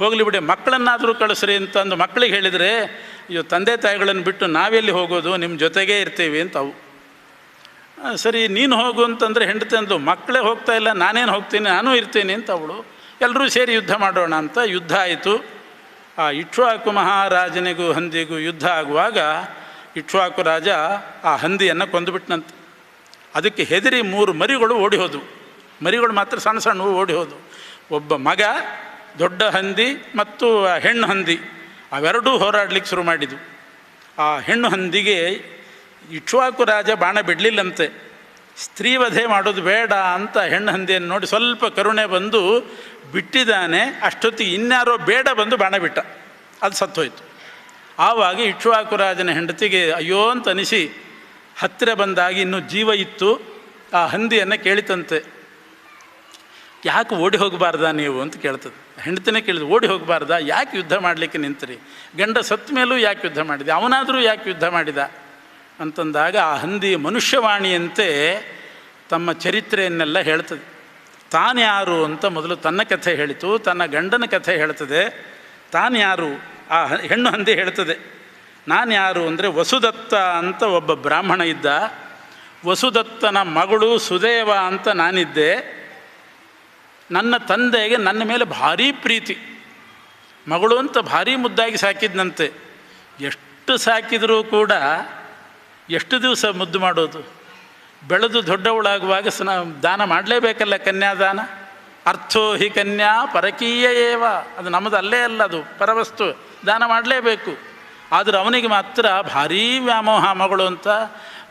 ಹೋಗಲಿ ಬಿಡಿ, ಮಕ್ಕಳನ್ನಾದರೂ ಕಳಿಸ್ರಿ ಅಂತಂದು ಮಕ್ಕಳಿಗೆ ಹೇಳಿದರೆ, ಅಯ್ಯೋ ತಂದೆ ತಾಯಿಗಳನ್ನು ಬಿಟ್ಟು ನಾವೆಲ್ಲಿ ಹೋಗೋದು, ನಿಮ್ಮ ಜೊತೆಗೇ ಇರ್ತೀವಿ ಅಂತ ಅವು. ಸರಿ ನೀನು ಹೋಗು ಅಂತಂದರೆ ಹೆಂಡತಿ ಅಂದು, ಮಕ್ಕಳೇ ಹೋಗ್ತಾ ಇಲ್ಲ, ನಾನೇನು ಹೋಗ್ತೀನಿ, ನಾನೂ ಇರ್ತೀನಿ ಅಂತ ಅವಳು. ಎಲ್ಲರೂ ಸೇರಿ ಯುದ್ಧ ಮಾಡೋಣ ಅಂತ ಯುದ್ಧ ಆಯಿತು. ಆ ಇಕ್ಷ್ವಾಕು ಮಹಾರಾಜನಿಗೂ ಹಂದಿಗೂ ಯುದ್ಧ ಆಗುವಾಗ ಇಕ್ಷ್ವಾಕು ರಾಜ ಆ ಹಂದಿಯನ್ನು ಕೊಂದುಬಿಟ್ನಂತೆ. ಅದಕ್ಕೆ ಹೆದರಿ 3 ಮರಿಗಳು ಓಡಿ ಹೋದವು. ಮರಿಗಳು ಮಾತ್ರ ಸಣ್ಣ ಸಣ್ಣವು ಓಡಿ ಹೋದವು. ಒಬ್ಬ ಮಗ, ದೊಡ್ಡ ಹಂದಿ ಮತ್ತು ಆ ಹೆಣ್ಣು ಹಂದಿ ಅವೆರಡೂ ಹೋರಾಡಲಿಕ್ಕೆ ಶುರು ಮಾಡಿದವು. ಆ ಹೆಣ್ಣು ಹಂದಿಗೆ ಇಕ್ಷ್ವಾಕು ರಾಜ ಬಾಣ ಬಿಡಲಿಲ್ಲಂತೆ. ಸ್ತ್ರೀವಧೆ ಮಾಡೋದು ಬೇಡ ಅಂತ ಹೆಣ್ಣು ಹಂದಿಯನ್ನು ನೋಡಿ ಸ್ವಲ್ಪ ಕರುಣೆ ಬಂದು ಬಿಟ್ಟಿದ್ದಾನೆ. ಅಷ್ಟೊತ್ತಿಗೆ ಇನ್ಯಾರೋ ಬೇಡ ಬಂದು ಬಾಣ ಬಿಟ್ಟ, ಅದು ಸತ್ತೋಯ್ತು. ಆವಾಗ ಇಕ್ಷ್ವಾಕು ರಾಜನ ಹೆಂಡತಿಗೆ ಅಯ್ಯೋ ಅಂತ ಅನಿಸಿ ಹತ್ತಿರ ಬಂದಾಗಿ ಇನ್ನೂ ಜೀವ ಇತ್ತು. ಆ ಹಂದಿಯನ್ನು ಕೇಳಿತಂತೆ, ಯಾಕೆ ಓಡಿ ಹೋಗಬಾರ್ದಾ ನೀವು ಅಂತ ಕೇಳ್ತದೆ. ಹೆಂಡತಿನೇ ಕೇಳಿದ್ರು, ಓಡಿ ಹೋಗಬಾರ್ದಾ, ಯಾಕೆ ಯುದ್ಧ ಮಾಡಲಿಕ್ಕೆ ನಿಂತರಿ, ಗಂಡ ಸತ್ತ ಮೇಲೂ ಯಾಕೆ ಯುದ್ಧ ಮಾಡಿದೆ, ಅವನಾದರೂ ಯಾಕೆ ಯುದ್ಧ ಮಾಡಿದ ಅಂತಂದಾಗ ಆ ಹಂದಿ ಮನುಷ್ಯವಾಣಿಯಂತೆ ತಮ್ಮ ಚರಿತ್ರೆಯನ್ನೆಲ್ಲ ಹೇಳ್ತದೆ. ತಾನು ಯಾರು ಅಂತ ಮೊದಲು ತನ್ನ ಕಥೆ ಹೇಳಿತು, ತನ್ನ ಗಂಡನ ಕಥೆ ಹೇಳ್ತದೆ. ತಾನು ಯಾರು, ಆ ಹೆಣ್ಣು ಹಂದಿ ಹೇಳ್ತದೆ, ನಾನು ಯಾರು ಅಂದರೆ ವಸುದತ್ತ ಅಂತ ಒಬ್ಬ ಬ್ರಾಹ್ಮಣ ಇದ್ದ. ವಸುದತ್ತನ ಮಗಳು ಸುದೇವ ಅಂತ ನಾನಿದ್ದೆ. ನನ್ನ ತಂದೆಗೆ ನನ್ನ ಮೇಲೆ ಭಾರೀ ಪ್ರೀತಿ, ಮಗಳು ಅಂತ ಭಾರೀ ಮುದ್ದಾಗಿ ಸಾಕಿದ್ನಂತೆ. ಎಷ್ಟು ಸಾಕಿದರೂ ಕೂಡ ಎಷ್ಟು ದಿವಸ ಮುದ್ದು ಮಾಡೋದು, ಬೆಳೆದು ದೊಡ್ಡವಳಾಗುವಾಗ ದಾನ ಮಾಡಲೇಬೇಕಲ್ಲ, ಕನ್ಯಾದಾನ. ಅರ್ಥೋ ಹಿ ಕನ್ಯಾ ಪರಕೀಯ ಏವ, ಅದು ನಮ್ಮದು ಅಲ್ಲೇ ಅಲ್ಲ, ಅದು ಪರವಸ್ತು, ದಾನ ಮಾಡಲೇಬೇಕು. ಆದರೆ ಅವನಿಗೆ ಮಾತ್ರ ಭಾರೀ ವ್ಯಾಮೋಹ ಮಗಳು ಅಂತ.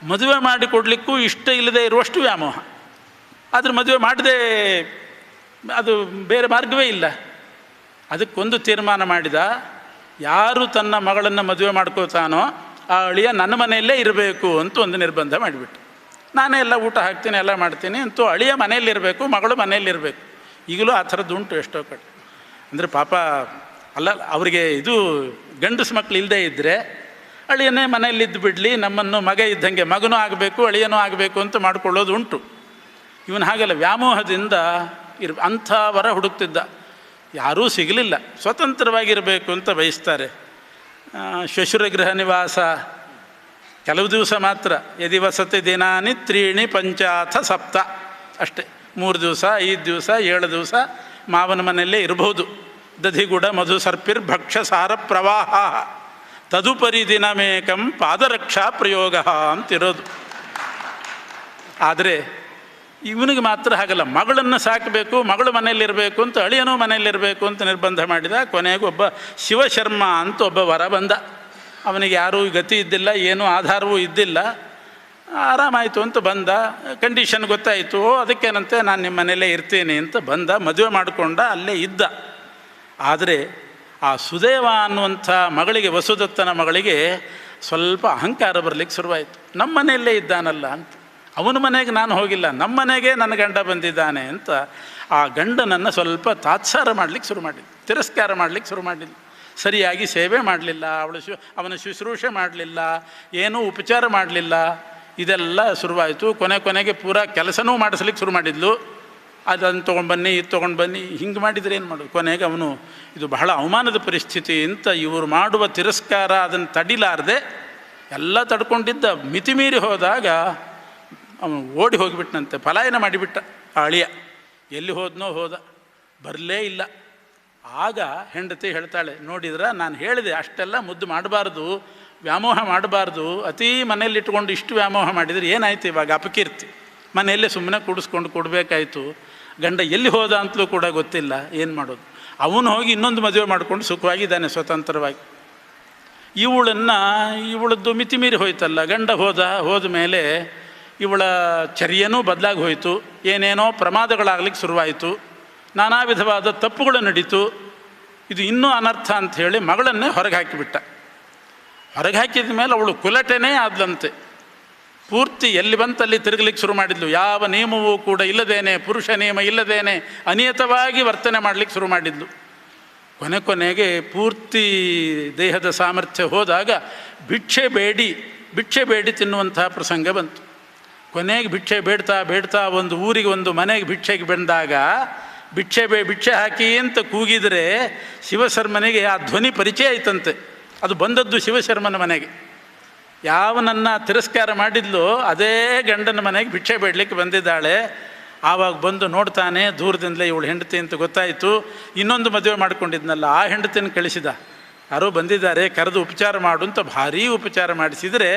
ಮದುವೆ ಮಾಡಿಕೊಡ್ಲಿಕ್ಕೂ ಇಷ್ಟ ಇಲ್ಲದೆ ಇರುವಷ್ಟು ವ್ಯಾಮೋಹ. ಆದರೆ ಮದುವೆ ಮಾಡದೆ ಅದು ಬೇರೆ ಮಾರ್ಗವೇ ಇಲ್ಲ. ಅದಕ್ಕೊಂದು ತೀರ್ಮಾನ ಮಾಡಿದ, ಯಾರು ತನ್ನ ಮಗಳನ್ನು ಮದುವೆ ಮಾಡ್ಕೋತಾನೋ ಆ ಅಳಿಯ ನನ್ನ ಮನೆಯಲ್ಲೇ ಇರಬೇಕು ಅಂತ ಒಂದು ನಿರ್ಬಂಧ ಮಾಡಿಬಿಟ್ಟು, ನಾನೇ ಎಲ್ಲ ಊಟ ಹಾಕ್ತೀನಿ ಎಲ್ಲ ಮಾಡ್ತೀನಿ ಅಂತೂ ಅಳಿಯ ಮನೆಯಲ್ಲಿರಬೇಕು, ಮಗಳು ಮನೆಯಲ್ಲಿರಬೇಕು. ಈಗಲೂ ಆ ಥರದ್ದು ಉಂಟು ಎಷ್ಟೋ ಕಡೆ. ಅಂದರೆ ಪಾಪ ಅಲ್ಲ, ಅವರಿಗೆ ಇದು ಗಂಡಸು ಮಕ್ಕಳು ಇಲ್ಲದೇ ಇದ್ದರೆ ಅಳಿಯನೇ ಮನೆಯಲ್ಲಿದ್ದು ಬಿಡಲಿ, ನಮ್ಮನ್ನು ಮಗ ಇದ್ದಂಗೆ ಮಗನೂ ಆಗಬೇಕು ಅಳಿಯನೂ ಆಗಬೇಕು ಅಂತ ಮಾಡ್ಕೊಳ್ಳೋದು ಉಂಟು. ಇವನು ಹಾಗಲ್ಲ, ವ್ಯಾಮೋಹದಿಂದ ಅಂಥ ವರ ಹುಡುಕ್ತಿದ್ದ. ಯಾರೂ ಸಿಗಲಿಲ್ಲ, ಸ್ವತಂತ್ರವಾಗಿರಬೇಕು ಅಂತ ಬಯಸ್ತಾರೆ. ಶ್ವಶುರ ಗೃಹ ನಿವಾಸ ಕೆಲವು ದಿವಸ ಮಾತ್ರ. ಯದಿ ವಸತಿ ದಿನಾನಿ ತ್ರೀಣಿ ಪಂಚಾಥ ಸಪ್ತ, ಅಷ್ಟೇ. 3 ದಿವಸ, 5 ದಿವಸ, 7 ದಿವಸ ಮಾವನ ಮನೆಯಲ್ಲೇ ಇರಬಹುದು. ದಧಿಗುಡ ಮಧು ಸರ್ಪಿರ್ ಭಕ್ಷ್ಯ ಸಾರ ಪ್ರವಾಹ ತದುಪರಿ ದಿನಮೇಕಂ ಪಾದರಕ್ಷಾ ಪ್ರಯೋಗ ಅಂತಿರೋದು. ಆದರೆ ಇವನಿಗೆ ಮಾತ್ರ ಹಾಗಲ್ಲ. ಮಗಳನ್ನು ಸಾಕಬೇಕು, ಮಗಳು ಮನೆಯಲ್ಲಿರಬೇಕು ಅಂತ, ಅಳಿಯನೂ ಮನೆಯಲ್ಲಿರಬೇಕು ಅಂತ ನಿರ್ಬಂಧ ಮಾಡಿದ. ಕೊನೆಗೆ ಒಬ್ಬ ಶಿವಶರ್ಮ ಅಂತ ಒಬ್ಬ ವರ ಬಂದ. ಅವನಿಗೆ ಯಾರೂ ಗತಿ ಇದ್ದಿಲ್ಲ, ಏನೂ ಆಧಾರವೂ ಇದ್ದಿಲ್ಲ. ಆರಾಮಾಯಿತು ಅಂತ ಬಂದ. ಕಂಡೀಷನ್ ಗೊತ್ತಾಯಿತು. ಅದಕ್ಕೇನಂತೆ ನಾನು ನಿಮ್ಮ ಮನೆಯಲ್ಲೇ ಇರ್ತೀನಿ ಅಂತ ಬಂದ. ಮದುವೆ ಮಾಡಿಕೊಂಡ, ಅಲ್ಲೇ ಇದ್ದ. ಆದರೆ ಆ ಸುದೇವ ಅನ್ನುವಂಥ ಮಗಳಿಗೆ, ವಸುದತ್ತನ ಮಗಳಿಗೆ ಸ್ವಲ್ಪ ಅಹಂಕಾರ ಬರಲಿಕ್ಕೆ ಶುರುವಾಯಿತು. ನಮ್ಮ ಮನೆಯಲ್ಲೇ ಇದ್ದಾನಲ್ಲ ಅಂತ. ಅವನ ಮನೆಗೆ ನಾನು ಹೋಗಿಲ್ಲ, ನಮ್ಮ ಮನೆಗೆ ನನ್ನ ಗಂಡ ಬಂದಿದ್ದಾನೆ ಅಂತ ಆ ಗಂಡನನ್ನು ಸ್ವಲ್ಪ ತಾತ್ಸಾರ ಮಾಡಲಿಕ್ಕೆ ಶುರು ಮಾಡಿದ್ಲು, ತಿರಸ್ಕಾರ ಮಾಡಲಿಕ್ಕೆ ಶುರು ಮಾಡಿದ್ಲು. ಸರಿಯಾಗಿ ಸೇವೆ ಮಾಡಲಿಲ್ಲ, ಅವನ ಶುಶ್ರೂಷೆ ಮಾಡಲಿಲ್ಲ, ಏನೂ ಉಪಚಾರ ಮಾಡಲಿಲ್ಲ. ಇದೆಲ್ಲ ಶುರುವಾಯಿತು. ಕೊನೆಗೆ ಪೂರಾ ಕೆಲಸನೂ ಮಾಡಿಸ್ಲಿಕ್ಕೆ ಶುರು ಮಾಡಿದ್ಲು. ಅದನ್ನು ತೊಗೊಂಡ್ಬನ್ನಿ, ಇದು ತೊಗೊಂಡು ಬನ್ನಿ, ಹಿಂಗೆ ಮಾಡಿದರೆ ಏನು ಮಾಡೋದು? ಕೊನೆಗೆ ಅವನು ಇದು ಬಹಳ ಅವಮಾನದ ಪರಿಸ್ಥಿತಿ ಅಂತ ಇವರು ಮಾಡುವ ತಿರಸ್ಕಾರ ಅದನ್ನು ತಡಿಲಾರದೆ ಎಲ್ಲ ತಡ್ಕೊಂಡಿದ್ದ. ಮಿತಿಮೀರಿ ಹೋದಾಗ ಅವನು ಓಡಿ ಹೋಗಿಬಿಟ್ಟನಂತೆ, ಪಲಾಯನ ಮಾಡಿಬಿಟ್ಟ ಆ ಅಳಿಯ. ಎಲ್ಲಿ ಹೋದನೋ ಹೋದ, ಬರಲೇ ಇಲ್ಲ. ಆಗ ಹೆಂಡತಿ ಹೇಳ್ತಾಳೆ, ನೋಡಿದ್ರೆ ನಾನು ಹೇಳಿದೆ ಅಷ್ಟೆಲ್ಲ ಮುದ್ದು ಮಾಡಬಾರ್ದು, ವ್ಯಾಮೋಹ ಮಾಡಬಾರ್ದು. ಅತೀ ಮನೆಯಲ್ಲಿಟ್ಕೊಂಡು ಇಷ್ಟು ವ್ಯಾಮೋಹ ಮಾಡಿದರೆ ಏನಾಯ್ತು? ಇವಾಗ ಅಪಕೀರ್ತಿ. ಮನೆಯಲ್ಲೇ ಸುಮ್ಮನೆ ಕೂಡಿಸ್ಕೊಂಡು ಕೊಡಬೇಕಾಯ್ತು. ಗಂಡ ಎಲ್ಲಿ ಹೋದ ಅಂತಲೂ ಕೂಡ ಗೊತ್ತಿಲ್ಲ. ಏನು ಮಾಡೋದು? ಅವನು ಹೋಗಿ ಇನ್ನೊಂದು ಮದುವೆ ಮಾಡಿಕೊಂಡು ಸುಖವಾಗಿದ್ದಾನೆ ಸ್ವತಂತ್ರವಾಗಿ. ಇವಳದ್ದು ಮಿತಿಮೀರಿ ಹೋಯ್ತಲ್ಲ. ಗಂಡ ಹೋದ ಮೇಲೆ ಇವಳ ಚರ್ಯನೂ ಬದಲಾಗಿ ಹೋಯಿತು. ಏನೇನೋ ಪ್ರಮಾದಗಳಾಗಲಿಕ್ಕೆ ಶುರುವಾಯಿತು. ನಾನಾ ವಿಧವಾದ ತಪ್ಪುಗಳು ನಡೀತು. ಇದು ಇನ್ನೂ ಅನರ್ಥ ಅಂಥೇಳಿ ಮಗಳನ್ನೇ ಹೊರಗೆ ಹಾಕಿಬಿಟ್ಟ. ಹೊರಗೆ ಹಾಕಿದ ಮೇಲೆ ಅವಳು ಕುಲಟೆನೇ ಆದ್ಲಂತೆ. ಪೂರ್ತಿ ಎಲ್ಲಿ ಬಂತಲ್ಲಿ ತಿರುಗಲಿಕ್ಕೆ ಶುರು ಮಾಡಿದ್ಲು. ಯಾವ ನಿಯಮವೂ ಕೂಡ ಇಲ್ಲದೇನೆ, ಪುರುಷ ನಿಯಮ ಇಲ್ಲದೇನೆ ಅನಿಯತವಾಗಿ ವರ್ತನೆ ಮಾಡಲಿಕ್ಕೆ ಶುರು ಮಾಡಿದ್ಲು. ಕೊನೆಗೆ ಪೂರ್ತಿ ದೇಹದ ಸಾಮರ್ಥ್ಯ ಹೋದಾಗ ಭಿಕ್ಷೆ ಬೇಡಿ ತಿನ್ನುವಂತಹ ಪ್ರಸಂಗ ಬಂತು. ಕೊನೆಗೆ ಭಿಕ್ಷೆ ಬೇಡ್ತಾ ಒಂದು ಊರಿಗೆ, ಒಂದು ಮನೆಗೆ ಭಿಕ್ಷೆಗೆ ಬಂದಾಗ ಭಿಕ್ಷೆ ಹಾಕಿ ಅಂತ ಕೂಗಿದರೆ ಶಿವಶರ್ಮನಿಗೆ ಆ ಧ್ವನಿ ಪರಿಚಯ ಆಯ್ತಂತೆ. ಅದು ಬಂದದ್ದು ಶಿವಶರ್ಮನ ಮನೆಗೆ. ಯಾವನನ್ನು ತಿರಸ್ಕಾರ ಮಾಡಿದ್ಲು ಅದೇ ಗಂಡನ ಮನೆಗೆ ಭಿಕ್ಷೆ ಬೇಡಲಿಕ್ಕೆ ಬಂದಿದ್ದಾಳೆ. ಆವಾಗ ಬಂದು ನೋಡ್ತಾನೆ, ದೂರದಿಂದಲೇ ಇವಳು ಹೆಂಡತಿ ಅಂತ ಗೊತ್ತಾಯಿತು. ಇನ್ನೊಂದು ಮದುವೆ ಮಾಡ್ಕೊಂಡಿದ್ನಲ್ಲ ಆ ಹೆಂಡತಿನ ಕಳಿಸಿದ. ಯಾರೋ ಬಂದಿದ್ದಾರೆ, ಕರೆದು ಉಪಚಾರ ಮಾಡು ಅಂತ ಭಾರೀ ಉಪಚಾರ ಮಾಡಿಸಿದರೆ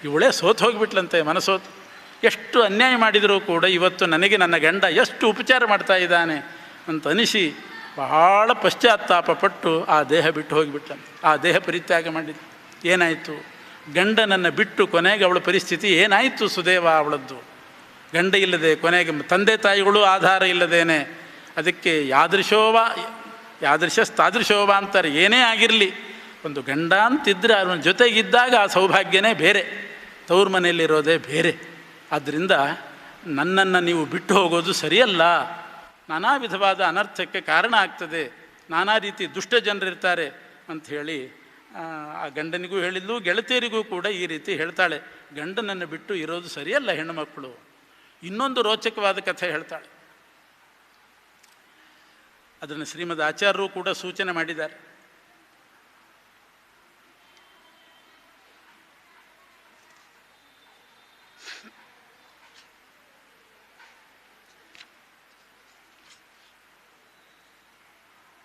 ಇವಳೇ ಸೋತು ಹೋಗಿಬಿಟ್ಲಂತೆ, ಮನಸೋತು. ಎಷ್ಟು ಅನ್ಯಾಯ ಮಾಡಿದರೂ ಕೂಡ ಇವತ್ತು ನನಗೆ ನನ್ನ ಗಂಡ ಎಷ್ಟು ಉಪಚಾರ ಮಾಡ್ತಾ ಇದ್ದಾನೆ ಅಂತ ಅನಿಸಿ ಬಹಳ ಪಶ್ಚಾತ್ತಾಪಪಟ್ಟು ಆ ದೇಹ ಬಿಟ್ಟು ಹೋಗಿಬಿಟ್ಲಂತೆ. ಆ ದೇಹ ಪರಿತ್ಯಾಗ ಮಾಡಿದ್ದು. ಏನಾಯಿತು? ಗಂಡನನ್ನು ಬಿಟ್ಟು ಕೊನೆಗೆ ಅವಳ ಪರಿಸ್ಥಿತಿ ಏನಾಯಿತು? ಸುದೇವ ಅವಳದ್ದು ಗಂಡ ಇಲ್ಲದೆ, ಕೊನೆಗೆ ತಂದೆ ತಾಯಿಗಳು ಆಧಾರ ಇಲ್ಲದೇನೆ. ಅದಕ್ಕೆ ಯಾದೃಶಸ್ತಾದೃಶೋವ ಅಂತಾರೆ. ಏನೇ ಆಗಿರಲಿ, ಒಂದು ಗಂಡ ಅಂತಿದ್ದರೆ ಅವನ ಜೊತೆಗಿದ್ದಾಗ ಆ ಸೌಭಾಗ್ಯನೇ ಬೇರೆ, ತವ್ರ ಮನೆಯಲ್ಲಿರೋದೇ ಬೇರೆ. ಆದ್ದರಿಂದ ನನ್ನನ್ನು ನೀವು ಬಿಟ್ಟು ಹೋಗೋದು ಸರಿಯಲ್ಲ. ನಾನಾ ವಿಧವಾದ ಅನರ್ಥಕ್ಕೆ ಕಾರಣ ಆಗ್ತದೆ, ನಾನಾ ರೀತಿ ದುಷ್ಟ ಜನರಿರ್ತಾರೆ ಅಂಥೇಳಿ ಆ ಗಂಡನಿಗೂ ಹೇಳಿದ್ಲು. ಗೆಳತಿಯರಿಗೂ ಕೂಡ ಈ ರೀತಿ ಹೇಳ್ತಾಳೆ, ಗಂಡನನ್ನು ಬಿಟ್ಟು ಇರೋದು ಸರಿಯಲ್ಲ ಹೆಣ್ಣುಮಕ್ಕಳು. ಇನ್ನೊಂದು ರೋಚಕವಾದ ಕಥೆ ಹೇಳ್ತಾಳೆ. ಅದನ್ನು ಶ್ರೀಮದ್ ಆಚಾರ್ಯರು ಕೂಡ ಸೂಚನೆ ಮಾಡಿದ್ದಾರೆ.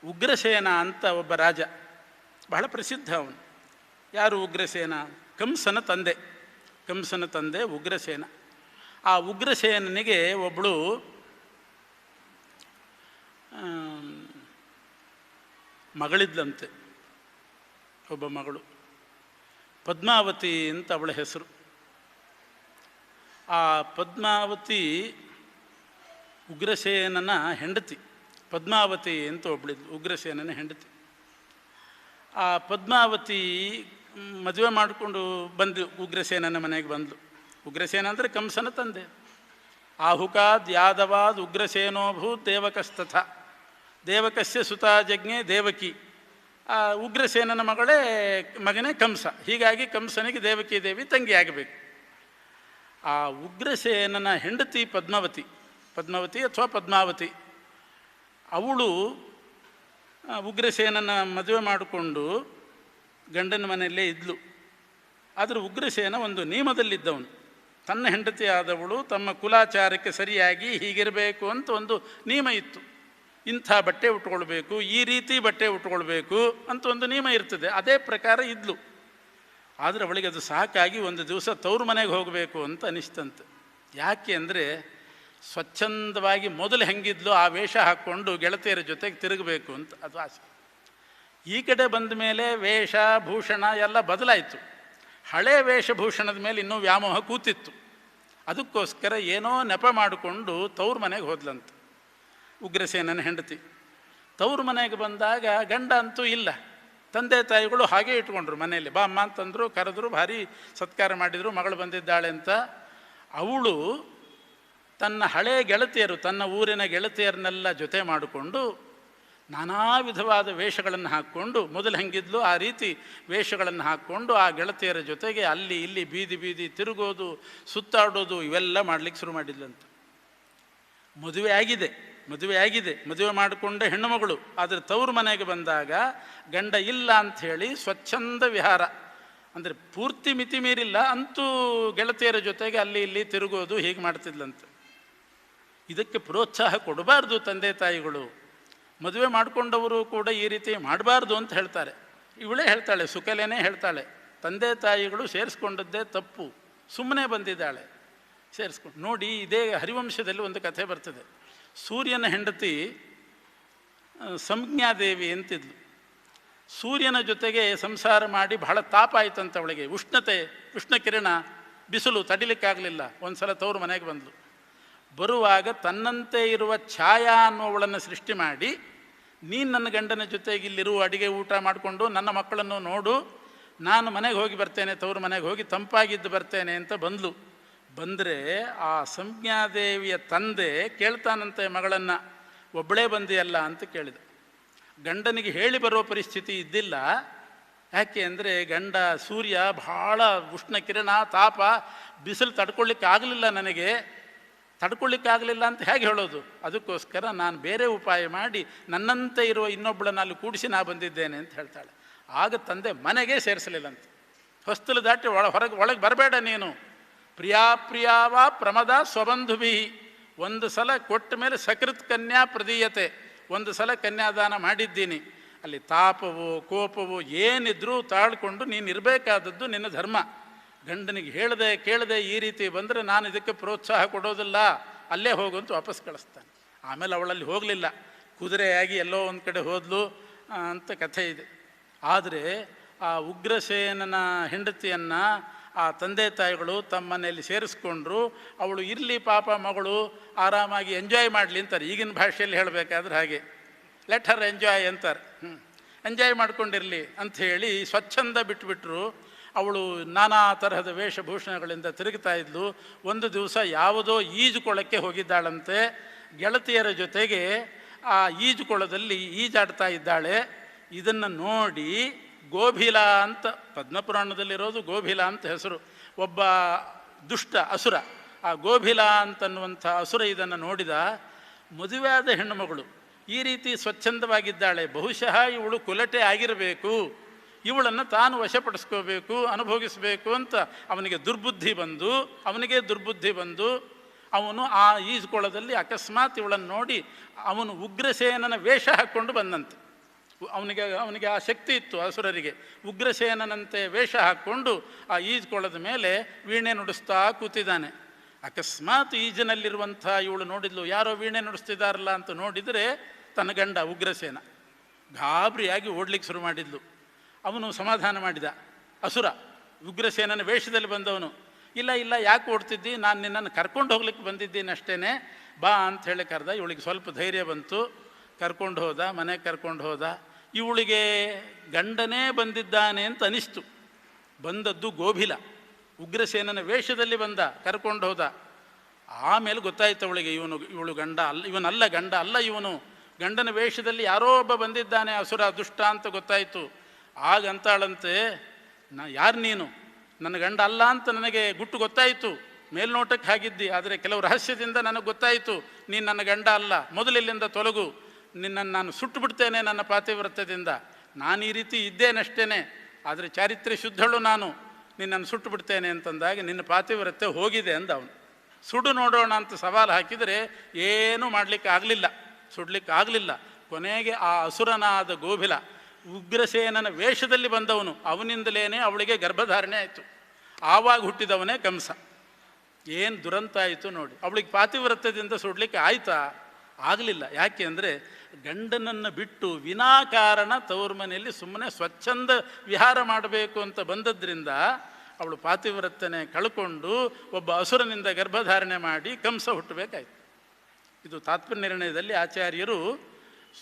ಉಗ್ರಸೇನ ಅಂತ ಒಬ್ಬ ರಾಜ, ಬಹಳ ಪ್ರಸಿದ್ಧ ಅವನು. ಯಾರು ಉಗ್ರಸೇನ? ಕಂಸನ ತಂದೆ ಉಗ್ರಸೇನ. ಆ ಉಗ್ರಸೇನನಿಗೆ ಒಬ್ಬಳು ಮಗಳಿದ್ಲಂತೆ, ಒಬ್ಬ ಮಗಳು, ಪದ್ಮಾವತಿ ಅಂತ ಅವಳ ಹೆಸರು. ಆ ಪದ್ಮಾವತಿ ಉಗ್ರಸೇನನ ಹೆಂಡತಿ. ಪದ್ಮಾವತಿ ಅಂತ ಒಬ್ಬಳಿದ್ಲು, ಉಗ್ರಸೇನನ ಹೆಂಡತಿ. ಆ ಪದ್ಮಾವತಿ ಮದುವೆ ಮಾಡಿಕೊಂಡು ಬಂದು ಉಗ್ರಸೇನನ ಮನೆಗೆ ಬಂದಳು. ಉಗ್ರಸೇನ ಅಂದರೆ ಕಂಸನ ತಂದೆ. ಆಹುಕಾದ್ ಯಾದವಾದ್ ಉಗ್ರಸೇನೋಭೂತ್ ದೇವಕಸ್ತಥ, ದೇವಕಸ್ಯ ಸುತಾ ಜಜ್ಞೆ ದೇವಕಿ. ಆ ಉಗ್ರಸೇನನ ಮಗನೇ ಕಂಸ. ಹೀಗಾಗಿ ಕಂಸನಿಗೆ ದೇವಕಿ ದೇವಿ ತಂಗಿ ಆಗಬೇಕು. ಆ ಉಗ್ರಸೇನನ ಹೆಂಡತಿ ಪದ್ಮಾವತಿ ಅಥವಾ ಪದ್ಮಾವತಿ, ಅವಳು ಉಗ್ರಸೇನನ ಮದುವೆ ಮಾಡಿಕೊಂಡು ಗಂಡನ ಮನೆಯಲ್ಲೇ ಇದ್ಲು. ಆದರೆ ಉಗ್ರಸೇನ ಒಂದು ನಿಯಮದಲ್ಲಿದ್ದವನು. ತನ್ನ ಹೆಂಡತಿಯಾದವಳು ತಮ್ಮ ಕುಲಾಚಾರಕ್ಕೆ ಸರಿಯಾಗಿ ಹೀಗಿರಬೇಕು ಅಂತ ಒಂದು ನಿಯಮ ಇತ್ತು. ಇಂಥ ಬಟ್ಟೆ ಉಟ್ಕೊಳ್ಬೇಕು, ಈ ರೀತಿ ಬಟ್ಟೆ ಉಟ್ಕೊಳ್ಬೇಕು ಅಂತ ಒಂದು ನಿಯಮ ಇರ್ತದೆ. ಅದೇ ಪ್ರಕಾರ ಇದ್ಲು. ಆದರೆ ಅವಳಿಗೆ ಅದು ಸಾಕಾಗಿ ಒಂದು ದಿವಸ ತವ್ರ ಮನೆಗೆ ಹೋಗಬೇಕು ಅಂತ ಅನಿಸ್ತಂತೆ. ಯಾಕೆ ಅಂದರೆ ಸ್ವಚ್ಛಂದವಾಗಿ ಮೊದಲು ಹೆಂಗಿದ್ಲು ಆ ವೇಷ ಹಾಕ್ಕೊಂಡು ಗೆಳತಿಯರ ಜೊತೆಗೆ ತಿರುಗಬೇಕು ಅಂತ ಅದು ಆಸೆ. ಈ ಕಡೆ ಬಂದ ಮೇಲೆ ವೇಷ ಭೂಷಣ ಎಲ್ಲ ಬದಲಾಯಿತು. ಹಳೆ ವೇಷಭೂಷಣದ ಮೇಲೆ ಇನ್ನೂ ವ್ಯಾಮೋಹ ಕೂತಿತ್ತು. ಅದಕ್ಕೋಸ್ಕರ ಏನೋ ನೆಪ ಮಾಡಿಕೊಂಡು ತವ್ರ ಮನೆಗೆ ಹೋದ್ಲಂತೆ ಉಗ್ರಸೇನನ ಹೆಂಡತಿ. ತವ್ರ ಮನೆಗೆ ಬಂದಾಗ ಗಂಡ ಅಂತೂ ಇಲ್ಲ. ತಂದೆ ತಾಯಿಗಳು ಹಾಗೇ ಇಟ್ಕೊಂಡ್ರು ಮನೆಯಲ್ಲಿ. ಬಾ ಅಮ್ಮ ಅಂತಂದರು, ಕರೆದ್ರು, ಭಾರಿ ಸತ್ಕಾರ ಮಾಡಿದರು, ಮಗಳು ಬಂದಿದ್ದಾಳೆ ಅಂತ. ಅವಳು ತನ್ನ ಹಳೆಯ ಗೆಳತಿಯರು, ತನ್ನ ಊರಿನ ಗೆಳತಿಯರನ್ನೆಲ್ಲ ಜೊತೆ ಮಾಡಿಕೊಂಡು ನಾನಾ ವಿಧವಾದ ವೇಷಗಳನ್ನು ಹಾಕ್ಕೊಂಡು, ಮೊದಲು ಹೆಂಗಿದ್ಲು ಆ ರೀತಿ ವೇಷಗಳನ್ನು ಹಾಕ್ಕೊಂಡು ಆ ಗೆಳತಿಯರ ಜೊತೆಗೆ ಅಲ್ಲಿ ಇಲ್ಲಿ ಬೀದಿ ಬೀದಿ ತಿರುಗೋದು, ಸುತ್ತಾಡೋದು, ಇವೆಲ್ಲ ಮಾಡಲಿಕ್ಕೆ ಶುರು ಮಾಡಿದ್ಲಂತ. ಮದುವೆ ಆಗಿದೆ, ಮದುವೆ ಮಾಡಿಕೊಂಡ ಹೆಣ್ಣುಮಗಳು. ಆದರೆ ತವ್ರ ಮನೆಗೆ ಬಂದಾಗ ಗಂಡ ಇಲ್ಲ ಅಂಥೇಳಿ ಸ್ವಚ್ಛಂದ ವಿಹಾರ, ಅಂದರೆ ಪೂರ್ತಿ ಮಿತಿ ಮೀರಿಲ್ಲ, ಅಂತೂ ಗೆಳತಿಯರ ಜೊತೆಗೆ ಅಲ್ಲಿ ಇಲ್ಲಿ ತಿರುಗೋದು, ಹೀಗೆ ಮಾಡ್ತಿದ್ಲಂತೆ. ಇದಕ್ಕೆ ಪ್ರೋತ್ಸಾಹ ಕೊಡಬಾರ್ದು ತಂದೆ ತಾಯಿಗಳು. ಮದುವೆ ಮಾಡಿಕೊಂಡವರು ಕೂಡ ಈ ರೀತಿ ಮಾಡಬಾರ್ದು ಅಂತ ಹೇಳ್ತಾರೆ. ಇವಳೇ ಹೇಳ್ತಾಳೆ, ಸುಕಲೇನೇ ಹೇಳ್ತಾಳೆ, ತಂದೆ ತಾಯಿಗಳು ಸೇರಿಸ್ಕೊಂಡದ್ದೇ ತಪ್ಪು, ಸುಮ್ಮನೆ ಬಂದಿದ್ದಾಳೆ ಸೇರಿಸ್ಕೊಂಡು. ನೋಡಿ, ಇದೇ ಹರಿವಂಶದಲ್ಲಿ ಒಂದು ಕಥೆ ಬರ್ತದೆ. ಸೂರ್ಯನ ಹೆಂಡತಿ ಸಂಜ್ಞಾದೇವಿ ಅಂತಿದ್ಲು. ಸೂರ್ಯನ ಜೊತೆಗೆ ಸಂಸಾರ ಮಾಡಿ ಬಹಳ ತಾಪ ಆಯ್ತಂತ ಅವಳಿಗೆ. ಉಷ್ಣ ಕಿರಣ, ಬಿಸಿಲು ತಡಿಲಿಕ್ಕಾಗಲಿಲ್ಲ. ಒಂದು ಸಲ ತವ್ರ ಮನೆಗೆ ಬಂದಳು. ಬರುವಾಗ ತನ್ನಂತೆ ಇರುವ ಛಾಯಾ ಅನ್ನುವಳನ್ನು ಸೃಷ್ಟಿ ಮಾಡಿ, ನೀನು ನನ್ನ ಗಂಡನ ಜೊತೆಗೆ ಇಲ್ಲಿರುವ, ಅಡಿಗೆ ಊಟ ಮಾಡಿಕೊಂಡು ನನ್ನ ಮಕ್ಕಳನ್ನು ನೋಡು, ನಾನು ಮನೆಗೆ ಹೋಗಿ ಬರ್ತೇನೆ, ತವ್ರ ಮನೆಗೆ ಹೋಗಿ ತಂಪಾಗಿದ್ದು ಬರ್ತೇನೆ ಅಂತ ಬಂದಳು. ಬಂದರೆ ಆ ಸಂಜ್ಞಾದೇವಿಯ ತಂದೆ ಕೇಳ್ತಾನಂತೆ ಮಗಳನ್ನು, ಒಬ್ಬಳೇ ಬಂದಿಯಲ್ಲ ಅಂತ ಕೇಳಿದ. ಗಂಡನಿಗೆ ಹೇಳಿ ಬರೋ ಪರಿಸ್ಥಿತಿ ಇದ್ದಿಲ್ಲ. ಯಾಕೆ ಅಂದರೆ ಗಂಡ ಸೂರ್ಯ ಭಾಳ ಉಷ್ಣ ಕಿರಣ, ತಾಪ, ಬಿಸಿಲು ತಡ್ಕೊಳ್ಳಿಕ್ಕಾಗಲಿಲ್ಲ, ತಡ್ಕೊಳ್ಳಿಕ್ಕಾಗಲಿಲ್ಲ ಅಂತ ಹೇಗೆ ಹೇಳೋದು? ಅದಕ್ಕೋಸ್ಕರ ನಾನು ಬೇರೆ ಉಪಾಯ ಮಾಡಿ ನನ್ನಂತೆ ಇರುವ ಇನ್ನೊಬ್ಬಳನ್ನ ಅಲ್ಲಿ ಕೂಡಿಸಿ ನಾ ಬಂದಿದ್ದೇನೆ ಅಂತ ಹೇಳ್ತಾಳೆ. ಆಗ ತಂದೆ ಮನೆಗೆ ಸೇರಿಸಲಿಲ್ಲಂತೆ. ಹೊಸ್ತಲು ದಾಟಿ ಒಳಗೆ ಬರಬೇಡ ನೀನು, ಪ್ರಿಯಾವ ಪ್ರಮದ ಸ್ವಬಂಧುಭಿ. ಒಂದು ಸಲ ಕೊಟ್ಟ ಮೇಲೆ ಸಕೃತ್ ಕನ್ಯಾ ಪ್ರದೀಯತೆ, ಒಂದು ಸಲ ಕನ್ಯಾದಾನ ಮಾಡಿದ್ದೀನಿ. ಅಲ್ಲಿ ತಾಪವೋ ಕೋಪವೋ ಏನಿದ್ರೂ ತಾಳ್ಕೊಂಡು ನೀನು ಇರಬೇಕಾದದ್ದು ನಿನ್ನ ಧರ್ಮ. ಗಂಡನಿಗೆ ಕೇಳದೆ ಈ ರೀತಿ ಬಂದರೆ ನಾನು ಇದಕ್ಕೆ ಪ್ರೋತ್ಸಾಹ ಕೊಡೋದಿಲ್ಲ, ಅಲ್ಲೇ ಹೋಗುವಂತ ವಾಪಸ್ ಕಳಿಸ್ತಾನೆ. ಆಮೇಲೆ ಅವಳಲ್ಲಿ ಹೋಗಲಿಲ್ಲ, ಕುದುರೆಯಾಗಿ ಎಲ್ಲೋ ಒಂದು ಕಡೆ ಹೋದ್ಲು ಅಂತ ಕಥೆ ಇದೆ. ಆದರೆ ಆ ಉಗ್ರಸೇನನ ಹೆಂಡತಿಯನ್ನು ಆ ತಂದೆ ತಾಯಿಗಳು ತಮ್ಮ ಮನೆಯಲ್ಲಿ ಸೇರಿಸ್ಕೊಂಡ್ರು. ಅವಳು ಇರಲಿ ಪಾಪ, ಮಗಳು ಆರಾಮಾಗಿ ಎಂಜಾಯ್ ಮಾಡಲಿ ಅಂತಾರೆ. ಈಗಿನ ಭಾಷೆಯಲ್ಲಿ ಹೇಳಬೇಕಾದ್ರೆ ಹಾಗೆ, ಲೆಟ್ ಹರ್ ಎಂಜಾಯ್ ಅಂತಾರೆ. ಎಂಜಾಯ್ ಮಾಡ್ಕೊಂಡಿರಲಿ ಅಂಥೇಳಿ ಸ್ವಚ್ಛಂದ ಬಿಟ್ಟುಬಿಟ್ರು. ಅವಳು ನಾನಾ ತರಹದ ವೇಷಭೂಷಣಗಳಿಂದ ತಿರುಗ್ತಾ ಇದ್ಲು. ಒಂದು ದಿವಸ ಯಾವುದೋ ಈಜುಕೊಳಕ್ಕೆ ಹೋಗಿದ್ದಾಳಂತೆ. ಗೆಳತಿಯರ ಜೊತೆಗೆ ಆ ಈಜುಕೊಳದಲ್ಲಿ ಈಜಾಡ್ತಾ ಇದ್ದಾಳೆ. ಇದನ್ನು ನೋಡಿ ಗೋಭಿಲ ಅಂತ, ಪದ್ಮಪುರಾಣದಲ್ಲಿರೋದು ಗೋಭಿಲ ಅಂತ ಹೆಸರು, ಒಬ್ಬ ದುಷ್ಟ ಅಸುರ. ಆ ಗೋಭಿಲ ಅಂತನ್ನುವಂಥ ಅಸುರ ಇದನ್ನು ನೋಡಿದ. ಮದುವೆಯಾದ ಹೆಣ್ಣುಮಗಳು ಈ ರೀತಿ ಸ್ವಚ್ಛಂದವಾಗಿದ್ದಾಳೆ, ಬಹುಶಃ ಇವಳು ಕುಲಟೆ ಆಗಿರಬೇಕು, ಇವಳನ್ನು ತಾನು ವಶಪಡಿಸ್ಕೋಬೇಕು, ಅನುಭೋಗಿಸಬೇಕು ಅಂತ ಅವನಿಗೆ ದುರ್ಬುದ್ಧಿ ಬಂದು ಅವನು ಆ ಈಜುಕೊಳದಲ್ಲಿ ಅಕಸ್ಮಾತ್ ಇವಳನ್ನು ನೋಡಿ ಅವನು ಉಗ್ರಸೇನನ ವೇಷ ಹಾಕ್ಕೊಂಡು ಬಂದಂತೆ. ಅವನಿಗೆ ಆ ಶಕ್ತಿ ಇತ್ತು ಅಸುರರಿಗೆ. ಉಗ್ರಸೇನನಂತೆ ವೇಷ ಹಾಕ್ಕೊಂಡು ಆ ಈಜುಕೊಳದ ಮೇಲೆ ವೀಣೆ ನುಡಿಸ್ತಾ ಕೂತಿದ್ದಾನೆ. ಅಕಸ್ಮಾತ್ ಈಜಿನಲ್ಲಿರುವಂಥ ಇವಳು ನೋಡಿದ್ಲು, ಯಾರೋ ವೀಣೆ ನುಡಿಸ್ತಿದ್ದಾರಲ್ಲ ಅಂತ ನೋಡಿದರೆ ತನ್ನ ಗಂಡ ಉಗ್ರಸೇನ. ಗಾಬರಿಯಾಗಿ ಓಡ್ಲಿಕ್ಕೆ ಶುರು ಮಾಡಿದ್ಲು. ಅವನು ಸಮಾಧಾನ ಮಾಡಿದ. ಅಸುರ ಉಗ್ರಸೇನನ ವೇಷದಲ್ಲಿ ಬಂದವನು, ಇಲ್ಲ ಯಾಕೆ ಓಡ್ತಿದ್ದಿ, ನಾನು ನಿನ್ನನ್ನು ಕರ್ಕೊಂಡು ಹೋಗ್ಲಿಕ್ಕೆ ಬಂದಿದ್ದೀನಿ ಅಷ್ಟೇ, ಬಾ ಅಂತ ಹೇಳಿ ಕರೆದ. ಇವಳಿಗೆ ಸ್ವಲ್ಪ ಧೈರ್ಯ ಬಂತು, ಕರ್ಕೊಂಡು ಹೋದ, ಮನೆಗೆ ಕರ್ಕೊಂಡು ಹೋದ. ಇವಳಿಗೆ ಗಂಡನೇ ಬಂದಿದ್ದಾನೆ ಅಂತ ಅನಿಸ್ತು. ಬಂದದ್ದು ಗೋಭಿಲ, ಉಗ್ರಸೇನನ ವೇಷದಲ್ಲಿ ಬಂದ, ಕರ್ಕೊಂಡು ಹೋದ. ಆಮೇಲೆ ಗೊತ್ತಾಯ್ತು ಅವಳಿಗೆ, ಇವಳು ಗಂಡ ಅಲ್ಲ, ಇವನಲ್ಲ ಗಂಡ ಅಲ್ಲ, ಇವನು ಗಂಡನ ವೇಷದಲ್ಲಿ ಯಾರೋ ಒಬ್ಬ ಬಂದಿದ್ದಾನೆ, ಅಸುರ ದುಷ್ಟ ಅಂತ ಗೊತ್ತಾಯಿತು. ಆಗಂತಾಳಂತೆ, ಯಾರು ನೀನು, ನನ್ನ ಗಂಡ ಅಲ್ಲ ಅಂತ ನನಗೆ ಗುಟ್ಟು ಗೊತ್ತಾಯಿತು, ಮೇಲ್ನೋಟಕ್ಕೆ ಹಾಗಿದ್ದಿ, ಆದರೆ ಕೆಲವು ರಹಸ್ಯದಿಂದ ನನಗೆ ಗೊತ್ತಾಯಿತು ನೀನು ನನ್ನ ಗಂಡ ಅಲ್ಲ, ಮೊದಲಿಲ್ಲಿಂದ ತೊಲಗು, ನಿನ್ನನ್ನು ನಾನು ಸುಟ್ಟು ಬಿಡ್ತೇನೆ ನನ್ನ ಪಾತಿವ್ರತ್ಯದಿಂದ. ನಾನು ಈ ರೀತಿ ಇದ್ದೇನಷ್ಟೇ, ಆದರೆ ಚಾರಿತ್ರ್ಯ ಶುದ್ಧಳು ನಾನು, ನಿನ್ನನ್ನು ಸುಟ್ಟು ಬಿಡ್ತೇನೆ ಅಂತಂದಾಗ ನಿನ್ನ ಪಾತಿವ್ರತ್ಯ ಹೋಗಿದೆ ಅಂದ ಅವನು. ಸುಡು ನೋಡೋಣ ಅಂತ ಸವಾಲು ಹಾಕಿದರೆ ಏನೂ ಮಾಡಲಿಕ್ಕೆ ಆಗಲಿಲ್ಲ, ಸುಡಲಿಕ್ಕೆ ಆಗಲಿಲ್ಲ. ಕೊನೆಗೆ ಆ ಅಸುರನಾದ ಗೋಭಿಲ ಉಗ್ರಸೇನನ ವೇಷದಲ್ಲಿ ಬಂದವನು, ಅವನಿಂದಲೇ ಅವಳಿಗೆ ಗರ್ಭಧಾರಣೆ ಆಯಿತು. ಆವಾಗ ಹುಟ್ಟಿದವನೇ ಕಂಸ. ಏನು ದುರಂತ ಆಯಿತು ನೋಡಿ. ಅವಳಿಗೆ ಪಾತಿವ್ರತ್ಯದಿಂದ ಸುಡಲಿಕ್ಕೆ ಆಯಿತಾ? ಆಗಲಿಲ್ಲ. ಯಾಕೆ ಅಂದರೆ ಗಂಡನನ್ನು ಬಿಟ್ಟು ವಿನಾಕಾರಣ ತವರು ಮನೆಯಲ್ಲಿ ಸುಮ್ಮನೆ ಸ್ವಚ್ಛಂದ ವಿಹಾರ ಮಾಡಬೇಕು ಅಂತ ಬಂದದ್ರಿಂದ ಅವಳು ಪಾತಿವ್ರತ್ಯನೇ ಕಳ್ಕೊಂಡು ಒಬ್ಬ ಅಸುರನಿಂದ ಗರ್ಭಧಾರಣೆ ಮಾಡಿ ಕಂಸ ಹುಟ್ಟಬೇಕಾಯ್ತು. ಇದು ತಾತ್ಪರ್ಯ ನಿರ್ಣಯದಲ್ಲಿ ಆಚಾರ್ಯರು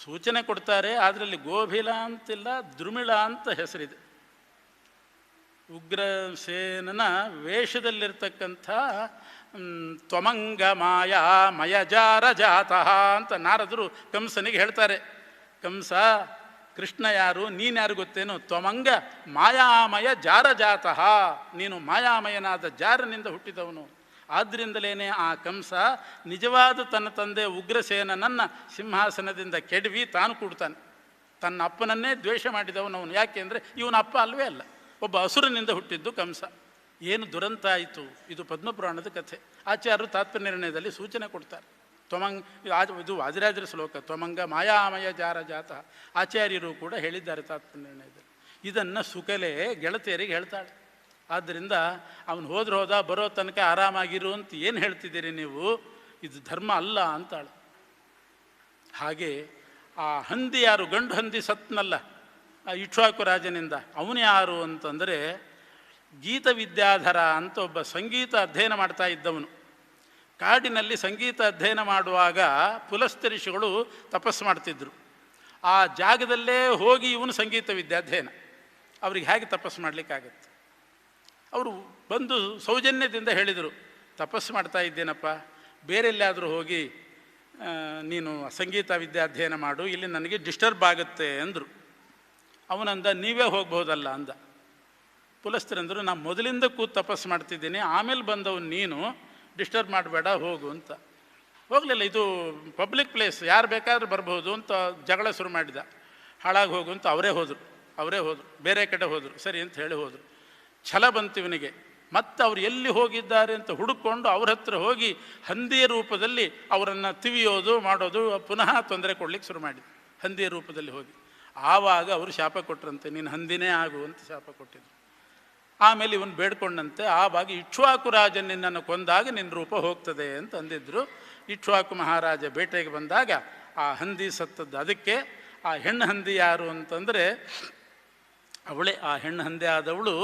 ಸೂಚನೆ ಕೊಡ್ತಾರೆ. ಅದರಲ್ಲಿ ಗೋಭಿಲ ಅಂತಿಲ್ಲ, ದ್ರುಮಿಳ ಅಂತ ಹೆಸರಿದೆ. ಉಗ್ರಸೇನನ ವೇಷದಲ್ಲಿರ್ತಕ್ಕಂಥ ತ್ವಮಂಗ ಮಾಯಾ ಮಯಜಾರ ಜಾತಃ ಅಂತ ನಾರದರು ಕಂಸನಿಗೆ ಹೇಳ್ತಾರೆ. ಕಂಸ, ಕೃಷ್ಣ ಯಾರು, ನೀನ್ಯಾರು ಗೊತ್ತೇನು? ತ್ವಮಂಗ ಮಾಯಾಮಯ ಜಾರ ಜಾತಃ, ನೀನು ಮಾಯಾಮಯನಾದ ಜಾರನಿಂದ ಹುಟ್ಟಿದವನು. ಆದ್ದರಿಂದಲೇ ಆ ಕಂಸ ನಿಜವಾದ ತನ್ನ ತಂದೆ ಉಗ್ರಸೇನನನ್ನು ಸಿಂಹಾಸನದಿಂದ ಕೆಡವಿ ತಾನು ಕೂಡ್ತಾನೆ. ತನ್ನ ಅಪ್ಪನನ್ನೇ ದ್ವೇಷ ಮಾಡಿದವನವನು. ಯಾಕೆ ಅಂದರೆ ಇವನ ಅಪ್ಪ ಅಲ್ವೇ ಅಲ್ಲ, ಒಬ್ಬ ಅಸುರನಿಂದ ಹುಟ್ಟಿದ್ದು ಕಂಸ. ಏನು ದುರಂತ ಆಯಿತು. ಇದು ಪದ್ಮಪುರಾಣದ ಕಥೆ. ಆಚಾರ್ಯರು ತಾತ್ಪರ್ಯ ನಿರ್ಣಯದಲ್ಲಿ ಸೂಚನೆ ಕೊಡ್ತಾರೆ. ಇದು ವಾದಿರಾಜರ ಶ್ಲೋಕ, ತ್ವಮಂಗ ಮಾಯಾಮಯ ಜಾರ ಜಾತಃ. ಆಚಾರ್ಯರು ಕೂಡ ಹೇಳಿದ್ದಾರೆ ತಾತ್ಪರ್ಯ ನಿರ್ಣಯದಲ್ಲಿ. ಇದನ್ನು ಸುಕಲೆ ಗೆಳತಿಯರಿಗೆ ಹೇಳ್ತಾಳೆ. ಆದ್ದರಿಂದ ಅವನು ಹೋದ ಬರೋ ತನಕ ಆರಾಮಾಗಿರು ಅಂತ ಏನು ಹೇಳ್ತಿದ್ದೀರಿ ನೀವು? ಇದು ಧರ್ಮ ಅಲ್ಲ ಅಂತಾಳು. ಹಾಗೆ ಆ ಹಂದಿ ಯಾರು, ಗಂಡು ಹಂದಿ ಸತ್ನಲ್ಲ ಇಕ್ಷ್ವಾಕು ರಾಜನಿಂದ, ಅವನು ಯಾರು ಅಂತಂದರೆ ಗೀತ ವಿದ್ಯಾಧರ ಅಂತ ಒಬ್ಬ ಸಂಗೀತ ಅಧ್ಯಯನ ಮಾಡ್ತಾ ಇದ್ದವನು. ಕಾಡಿನಲ್ಲಿ ಸಂಗೀತ ಅಧ್ಯಯನ ಮಾಡುವಾಗ ಪುಲಸ್ತ್ಯ ಋಷಿಗಳು ತಪಸ್ಸು ಮಾಡ್ತಿದ್ರು. ಆ ಜಾಗದಲ್ಲೇ ಹೋಗಿ ಇವನು ಸಂಗೀತ ವಿದ್ಯಾಧ್ಯಯನ. ಅವ್ರಿಗೆ ಹೇಗೆ ತಪಸ್ಸು ಮಾಡಲಿಕ್ಕಾಗತ್ತೆ? ಅವರು ಬಂದು ಸೌಜನ್ಯದಿಂದ ಹೇಳಿದರು, ತಪಸ್ಸು ಮಾಡ್ತಾ ಇದ್ದೇನಪ್ಪ, ಬೇರೆಲ್ಲಾದರೂ ಹೋಗಿ ನೀನು ಸಂಗೀತ ವಿದ್ಯಾಧ್ಯಯನ ಮಾಡು, ಇಲ್ಲಿ ನನಗೆ ಡಿಸ್ಟರ್ಬ್ ಆಗುತ್ತೆ ಅಂದರು. ಅವನಂದ, ನೀವೇ ಹೋಗ್ಬೋದಲ್ಲ ಅಂದ. ಪುಲಸ್ತ್ಯರಂದರು, ನಾನು ಮೊದಲಿಂದ ಕೂತು ತಪಸ್ಸು ಮಾಡ್ತಿದ್ದೀನಿ, ಆಮೇಲೆ ಬಂದವನು ನೀನು, ಡಿಸ್ಟರ್ಬ್ ಮಾಡಬೇಡ ಹೋಗು ಅಂತ. ಹೋಗಲಿಲ್ಲ, ಇದು ಪಬ್ಲಿಕ್ ಪ್ಲೇಸ್, ಯಾರು ಬೇಕಾದ್ರೂ ಬರ್ಬೋದು ಅಂತ ಜಗಳ ಶುರು ಮಾಡಿದ. ಹಾಳಾಗಿ ಹೋಗು ಅಂತ ಅವರೇ ಹೋದರು, ಬೇರೆ ಕಡೆ ಹೋದರು. ಸರಿ ಅಂತ ಹೇಳಿ ಹೋದರು. ಛಲ ಬಂತು ಇವನಿಗೆ. ಮತ್ತು ಅವ್ರು ಎಲ್ಲಿ ಹೋಗಿದ್ದಾರೆ ಅಂತ ಹುಡುಕೊಂಡು ಅವ್ರ ಹತ್ರ ಹೋಗಿ ಹಂದಿಯ ರೂಪದಲ್ಲಿ ಅವರನ್ನು ತಿವಿಯೋದು ಮಾಡೋದು, ಪುನಃ ತೊಂದರೆ ಕೊಡ್ಲಿಕ್ಕೆ ಶುರು ಮಾಡಿದ ಹಂದಿಯ ರೂಪದಲ್ಲಿ ಹೋಗಿ. ಆವಾಗ ಅವರು ಶಾಪ ಕೊಟ್ಟರಂತೆ, ನೀನು ಹಂದಿನೇ ಆಗು ಅಂತ ಶಾಪ ಕೊಟ್ಟಿದ್ರು. ಆಮೇಲೆ ಇವನು ಬೇಡ್ಕೊಂಡಂತೆ, ಆವಾಗ ಇಕ್ಷ್ವಾಕು ರಾಜ ನಿನ್ನನ್ನು ಕೊಂದಾಗ ನಿನ್ನ ರೂಪ ಹೋಗ್ತದೆ ಅಂತ ಅಂದಿದ್ರು. ಇಕ್ಷ್ವಾಕು ಮಹಾರಾಜ ಬೇಟೆಗೆ ಬಂದಾಗ ಆ ಹಂದಿ ಸತ್ತದ್ದು. ಅದಕ್ಕೆ ಆ ಹೆಣ್ಣು ಹಂದಿ ಯಾರು ಅಂತಂದರೆ ಅವಳೇ. ಆ ಹೆಣ್ಣು ಹಂದಿ ಆದವಳು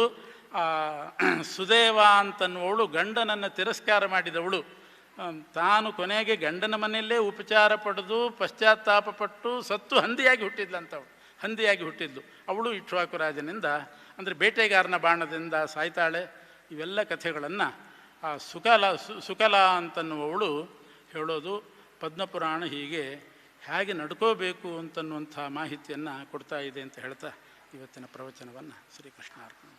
ಸುದೇವ ಅಂತನ್ನುವವಳು ಗಂಡನನ್ನು ತಿರಸ್ಕಾರ ಮಾಡಿದವಳು. ತಾನು ಕೊನೆಗೆ ಗಂಡನ ಮನೆಯಲ್ಲೇ ಉಪಚಾರ ಪಡೆದು ಪಶ್ಚಾತ್ತಾಪ ಪಟ್ಟು ಸತ್ತು ಹಂದಿಯಾಗಿ ಹುಟ್ಟಿದ್ಲಂತವಳು. ಹಂದಿಯಾಗಿ ಹುಟ್ಟಿದ್ಲು ಅವಳು ಇಕ್ಷ್ವಾಕು ರಾಜನಿಂದ, ಅಂದರೆ ಬೇಟೆಗಾರನ ಬಾಣದಿಂದ ಸಾಯ್ತಾಳೆ. ಇವೆಲ್ಲ ಕಥೆಗಳನ್ನು ಆ ಸುಕಲ ಅಂತನ್ನುವವಳು ಹೇಳೋದು. ಪದ್ಮಪುರಾಣ ಹೀಗೆ ಹೇಗೆ ನಡ್ಕೋಬೇಕು ಅಂತನ್ನುವಂಥ ಮಾಹಿತಿಯನ್ನು ಕೊಡ್ತಾ ಇದೆ ಅಂತ ಹೇಳ್ತಾ ಇವತ್ತಿನ ಪ್ರವಚನವನ್ನು ಶ್ರೀಕೃಷ್ಣ ಅರ್ಪಣೆ.